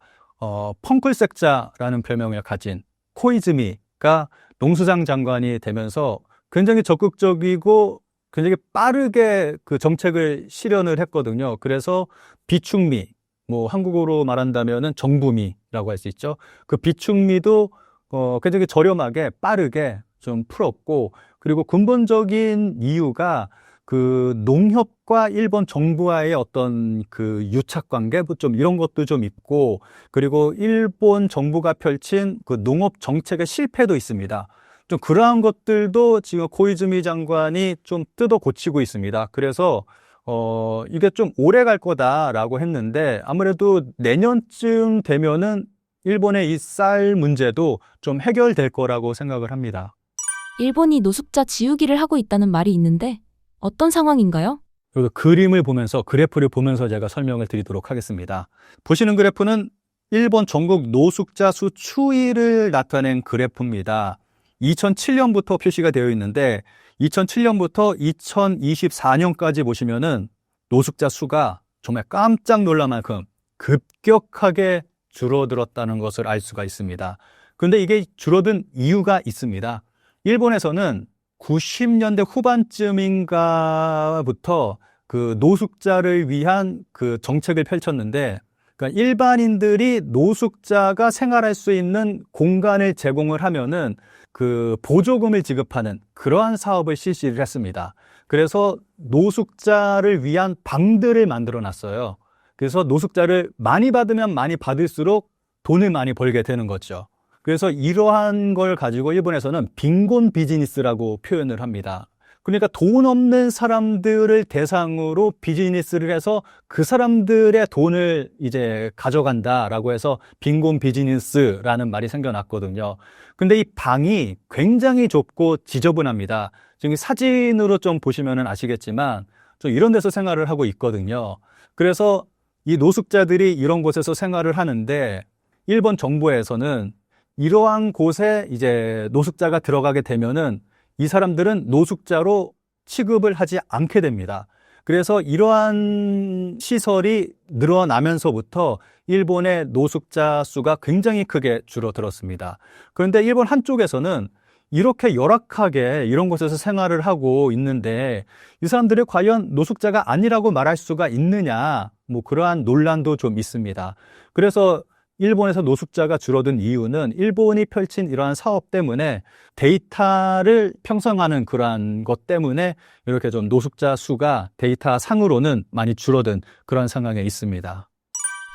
펑클색자라는 별명을 가진 코이즈미가 농수장 장관이 되면서 굉장히 적극적이고 굉장히 빠르게 그 정책을 실현을 했거든요. 그래서 비축미, 뭐 한국어로 말한다면은 정부미라고 할 수 있죠. 그 비축미도 굉장히 저렴하게 빠르게 좀 풀었고, 그리고 근본적인 이유가 그 농협과 일본 정부와의 어떤 그 유착 관계 좀 이런 것도 좀 있고, 그리고 일본 정부가 펼친 그 농업 정책의 실패도 있습니다. 좀 그러한 것들도 지금 코이즈미 장관이 좀 뜯어 고치고 있습니다. 그래서 이게 좀 오래 갈 거다라고 했는데 아무래도 내년쯤 되면은 일본의 이 쌀 문제도 좀 해결될 거라고 생각을 합니다. 일본이 노숙자 지우기를 하고 있다는 말이 있는데 어떤 상황인가요? 그리고 그림을 보면서 그래프를 보면서 제가 설명을 드리도록 하겠습니다. 보시는 그래프는 일본 전국 노숙자 수 추이를 나타낸 그래프입니다. 2007년부터 표시가 되어 있는데 2007년부터 2024년까지 보시면은 노숙자 수가 정말 깜짝 놀랄 만큼 급격하게 줄어들었다는 것을 알 수가 있습니다. 그런데 이게 줄어든 이유가 있습니다. 일본에서는 90년대 후반쯤인가부터 그 노숙자를 위한 그 정책을 펼쳤는데, 그러니까 일반인들이 노숙자가 생활할 수 있는 공간을 제공을 하면은 그 보조금을 지급하는 그러한 사업을 실시를 했습니다. 그래서 노숙자를 위한 방들을 만들어 놨어요. 그래서 노숙자를 많이 받으면 많이 받을수록 돈을 많이 벌게 되는 거죠. 그래서 이러한 걸 가지고 일본에서는 빈곤 비즈니스라고 표현을 합니다. 그러니까 돈 없는 사람들을 대상으로 비즈니스를 해서 그 사람들의 돈을 이제 가져간다라고 해서 빈곤 비즈니스라는 말이 생겨났거든요. 근데 이 방이 굉장히 좁고 지저분합니다. 지금 사진으로 좀 보시면 아시겠지만 좀 이런 데서 생활을 하고 있거든요. 그래서 이 노숙자들이 이런 곳에서 생활을 하는데 일본 정부에서는 이러한 곳에 이제 노숙자가 들어가게 되면은 이 사람들은 노숙자로 취급을 하지 않게 됩니다. 그래서 이러한 시설이 늘어나면서부터 일본의 노숙자 수가 굉장히 크게 줄어들었습니다. 그런데 일본 한쪽에서는 이렇게 열악하게 이런 곳에서 생활을 하고 있는데 이 사람들이 과연 노숙자가 아니라고 말할 수가 있느냐, 뭐 그러한 논란도 좀 있습니다. 그래서 일본에서 노숙자가 줄어든 이유는 일본이 펼친 이러한 사업 때문에 데이터를 편성하는 그러한 것 때문에 이렇게 좀 노숙자 수가 데이터 상으로는 많이 줄어든 그런 상황에 있습니다.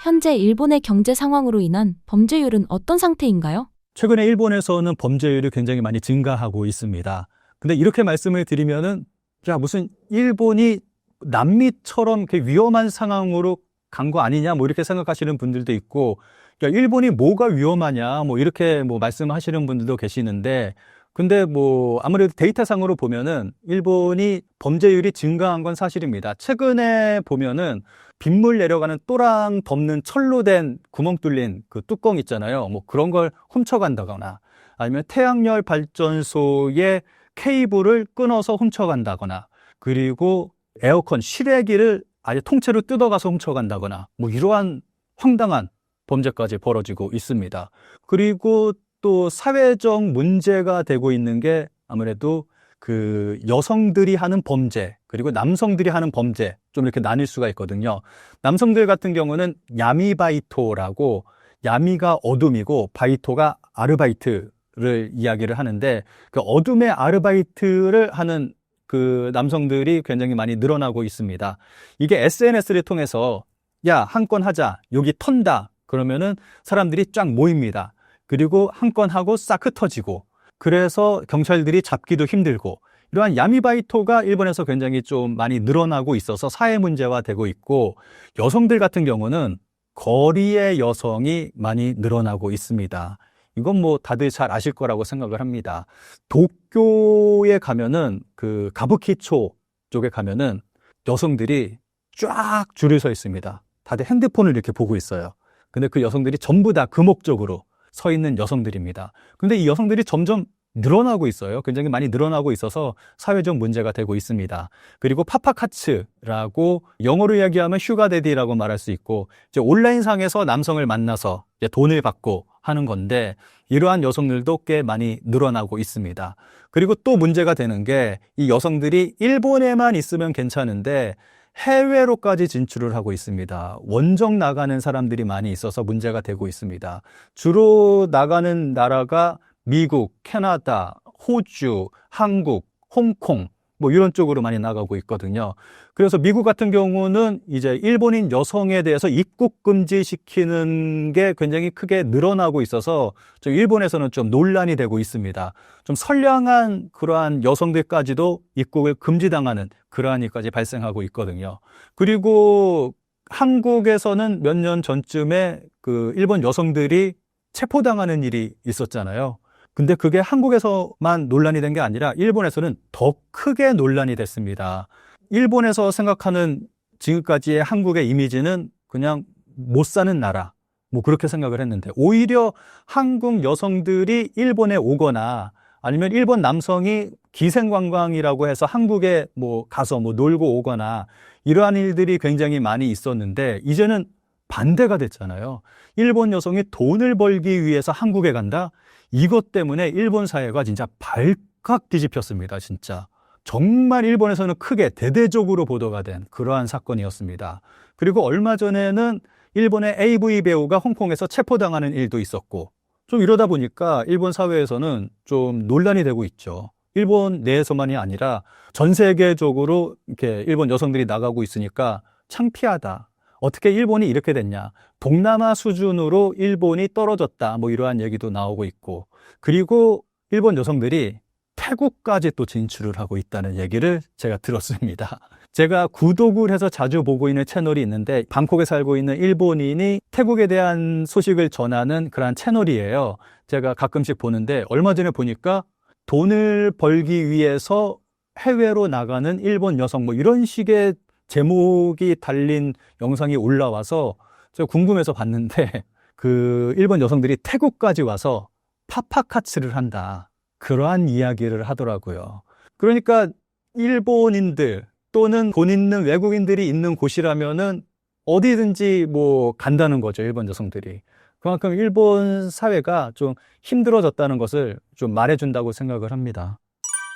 현재 일본의 경제 상황으로 인한 범죄율은 어떤 상태인가요? 최근에 일본에서는 범죄율이 굉장히 많이 증가하고 있습니다. 근데 이렇게 말씀을 드리면은 야, 무슨 일본이 남미처럼 이렇게 위험한 상황으로 간 거 아니냐, 뭐 이렇게 생각하시는 분들도 있고, 야, 일본이 뭐가 위험하냐, 뭐 이렇게 뭐 말씀하시는 분들도 계시는데, 근데 뭐 아무래도 데이터상으로 보면은 일본이 범죄율이 증가한 건 사실입니다. 최근에 보면은 빗물 내려가는 또랑 덮는 철로 된 구멍 뚫린 그 뚜껑 있잖아요. 뭐 그런 걸 훔쳐간다거나 아니면 태양열 발전소의 케이블을 끊어서 훔쳐간다거나 그리고 에어컨 실외기를 아예 통째로 뜯어가서 훔쳐간다거나 뭐 이러한 황당한 범죄까지 벌어지고 있습니다. 그리고 또 사회적 문제가 되고 있는 게 아무래도 그 여성들이 하는 범죄 그리고 남성들이 하는 범죄 좀 이렇게 나뉠 수가 있거든요. 남성들 같은 경우는 야미바이토라고, 야미가 어둠이고 바이토가 아르바이트를 아르바이트를 이야기를 하는데 그 어둠의 아르바이트를 하는 그 남성들이 굉장히 많이 늘어나고 있습니다. 이게 SNS를 통해서 야, 한 건 하자. 여기 턴다. 그러면은 사람들이 쫙 모입니다. 그리고 한 건 하고 싹 흩어지고 그래서 경찰들이 잡기도 힘들고 이러한 야미바이토가 일본에서 굉장히 좀 많이 늘어나고 있어서 사회 문제화 되고 있고 여성들 같은 경우는 거리의 여성이 많이 늘어나고 있습니다. 이건 뭐 다들 잘 아실 거라고 생각을 합니다. 도쿄에 가면은 그 가부키초 쪽에 가면은 여성들이 쫙 줄을 서 있습니다. 다들 핸드폰을 이렇게 보고 있어요. 근데 그 여성들이 전부 다 그 목적으로 서 있는 여성들입니다. 근데 이 여성들이 점점 늘어나고 있어요. 굉장히 많이 늘어나고 있어서 사회적 문제가 되고 있습니다. 그리고 파파카츠라고 영어로 이야기하면 슈가데디라고 말할 수 있고 이제 온라인상에서 남성을 만나서 이제 돈을 받고 하는 건데 이러한 여성들도 꽤 많이 늘어나고 있습니다. 그리고 또 문제가 되는 게 이 여성들이 일본에만 있으면 괜찮은데 해외로까지 진출을 하고 있습니다. 원정 나가는 사람들이 많이 있어서 문제가 되고 있습니다. 주로 나가는 나라가 미국, 캐나다, 호주, 한국, 홍콩 뭐 이런 쪽으로 많이 나가고 있거든요. 그래서 미국 같은 경우는 이제 일본인 여성에 대해서 입국 금지시키는 게 굉장히 크게 늘어나고 있어서 좀 일본에서는 좀 논란이 되고 있습니다. 좀 선량한 그러한 여성들까지도 입국을 금지당하는 그러한 일까지 발생하고 있거든요. 그리고 한국에서는 몇 년 전쯤에 그 일본 여성들이 체포당하는 일이 있었잖아요. 근데 그게 한국에서만 논란이 된 게 아니라 일본에서는 더 크게 논란이 됐습니다. 일본에서 생각하는 지금까지의 한국의 이미지는 그냥 못 사는 나라, 뭐 그렇게 생각을 했는데 오히려 한국 여성들이 일본에 오거나 아니면 일본 남성이 기생관광이라고 해서 한국에 뭐 가서 뭐 놀고 오거나 이러한 일들이 굉장히 많이 있었는데 이제는 반대가 됐잖아요. 일본 여성이 돈을 벌기 위해서 한국에 간다? 이것 때문에 일본 사회가 진짜 발칵 뒤집혔습니다, 진짜. 정말 일본에서는 크게 대대적으로 보도가 된 그러한 사건이었습니다. 그리고 얼마 전에는 일본의 AV 배우가 홍콩에서 체포당하는 일도 있었고, 좀 이러다 보니까 일본 사회에서는 좀 논란이 되고 있죠. 일본 내에서만이 아니라 전 세계적으로 이렇게 일본 여성들이 나가고 있으니까 창피하다. 어떻게 일본이 이렇게 됐냐. 동남아 수준으로 일본이 떨어졌다. 뭐 이러한 얘기도 나오고 있고. 그리고 일본 여성들이 태국까지 또 진출을 하고 있다는 얘기를 제가 들었습니다. 제가 구독을 해서 자주 보고 있는 채널이 있는데 방콕에 살고 있는 일본인이 태국에 대한 소식을 전하는 그런 채널이에요. 제가 가끔씩 보는데 얼마 전에 보니까 돈을 벌기 위해서 해외로 나가는 일본 여성 뭐 이런 식의 제목이 달린 영상이 올라와서 제가 궁금해서 봤는데 그 일본 여성들이 태국까지 와서 파파카츠를 한다. 그러한 이야기를 하더라고요. 그러니까 일본인들 또는 돈 있는 외국인들이 있는 곳이라면은 어디든지 뭐 간다는 거죠. 일본 여성들이. 그만큼 일본 사회가 좀 힘들어졌다는 것을 좀 말해준다고 생각을 합니다.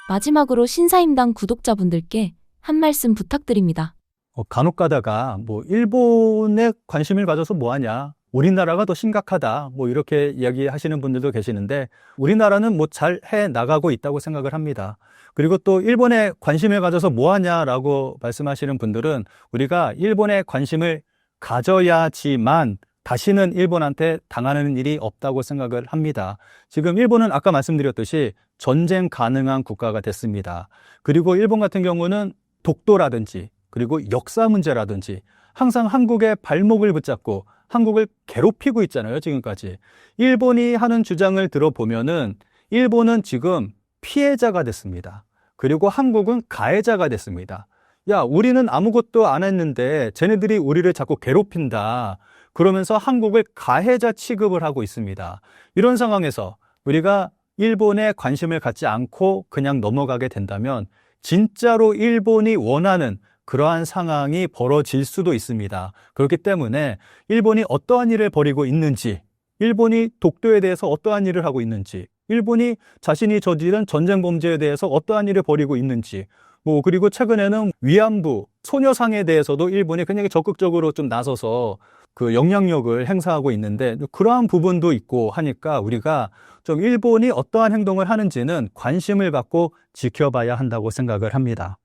마지막으로 신사임당 구독자분들께 한 말씀 부탁드립니다. 간혹 가다가 뭐 일본에 관심을 가져서 뭐하냐, 우리나라가 더 심각하다 뭐 이렇게 이야기하시는 분들도 계시는데 우리나라는 뭐 잘 해 나가고 있다고 생각을 합니다. 그리고 또 일본에 관심을 가져서 뭐하냐라고 말씀하시는 분들은 우리가 일본에 관심을 가져야지만 다시는 일본한테 당하는 일이 없다고 생각을 합니다. 지금 일본은 아까 말씀드렸듯이 전쟁 가능한 국가가 됐습니다. 그리고 일본 같은 경우는 독도라든지 그리고 역사 문제라든지 항상 한국의 발목을 붙잡고 한국을 괴롭히고 있잖아요, 지금까지. 일본이 하는 주장을 들어보면은 일본은 지금 피해자가 됐습니다. 그리고 한국은 가해자가 됐습니다. 야, 우리는 아무것도 안 했는데 쟤네들이 우리를 자꾸 괴롭힌다. 그러면서 한국을 가해자 취급을 하고 있습니다. 이런 상황에서 우리가 일본에 관심을 갖지 않고 그냥 넘어가게 된다면 진짜로 일본이 원하는 그러한 상황이 벌어질 수도 있습니다. 그렇기 때문에 일본이 어떠한 일을 벌이고 있는지, 일본이 독도에 대해서 어떠한 일을 하고 있는지, 일본이 자신이 저지른 전쟁 범죄에 대해서 어떠한 일을 벌이고 있는지, 뭐 그리고 최근에는 위안부, 소녀상에 대해서도 일본이 굉장히 적극적으로 좀 나서서 그 영향력을 행사하고 있는데 그러한 부분도 있고 하니까 우리가 좀 일본이 어떠한 행동을 하는지는 관심을 갖고 지켜봐야 한다고 생각을 합니다.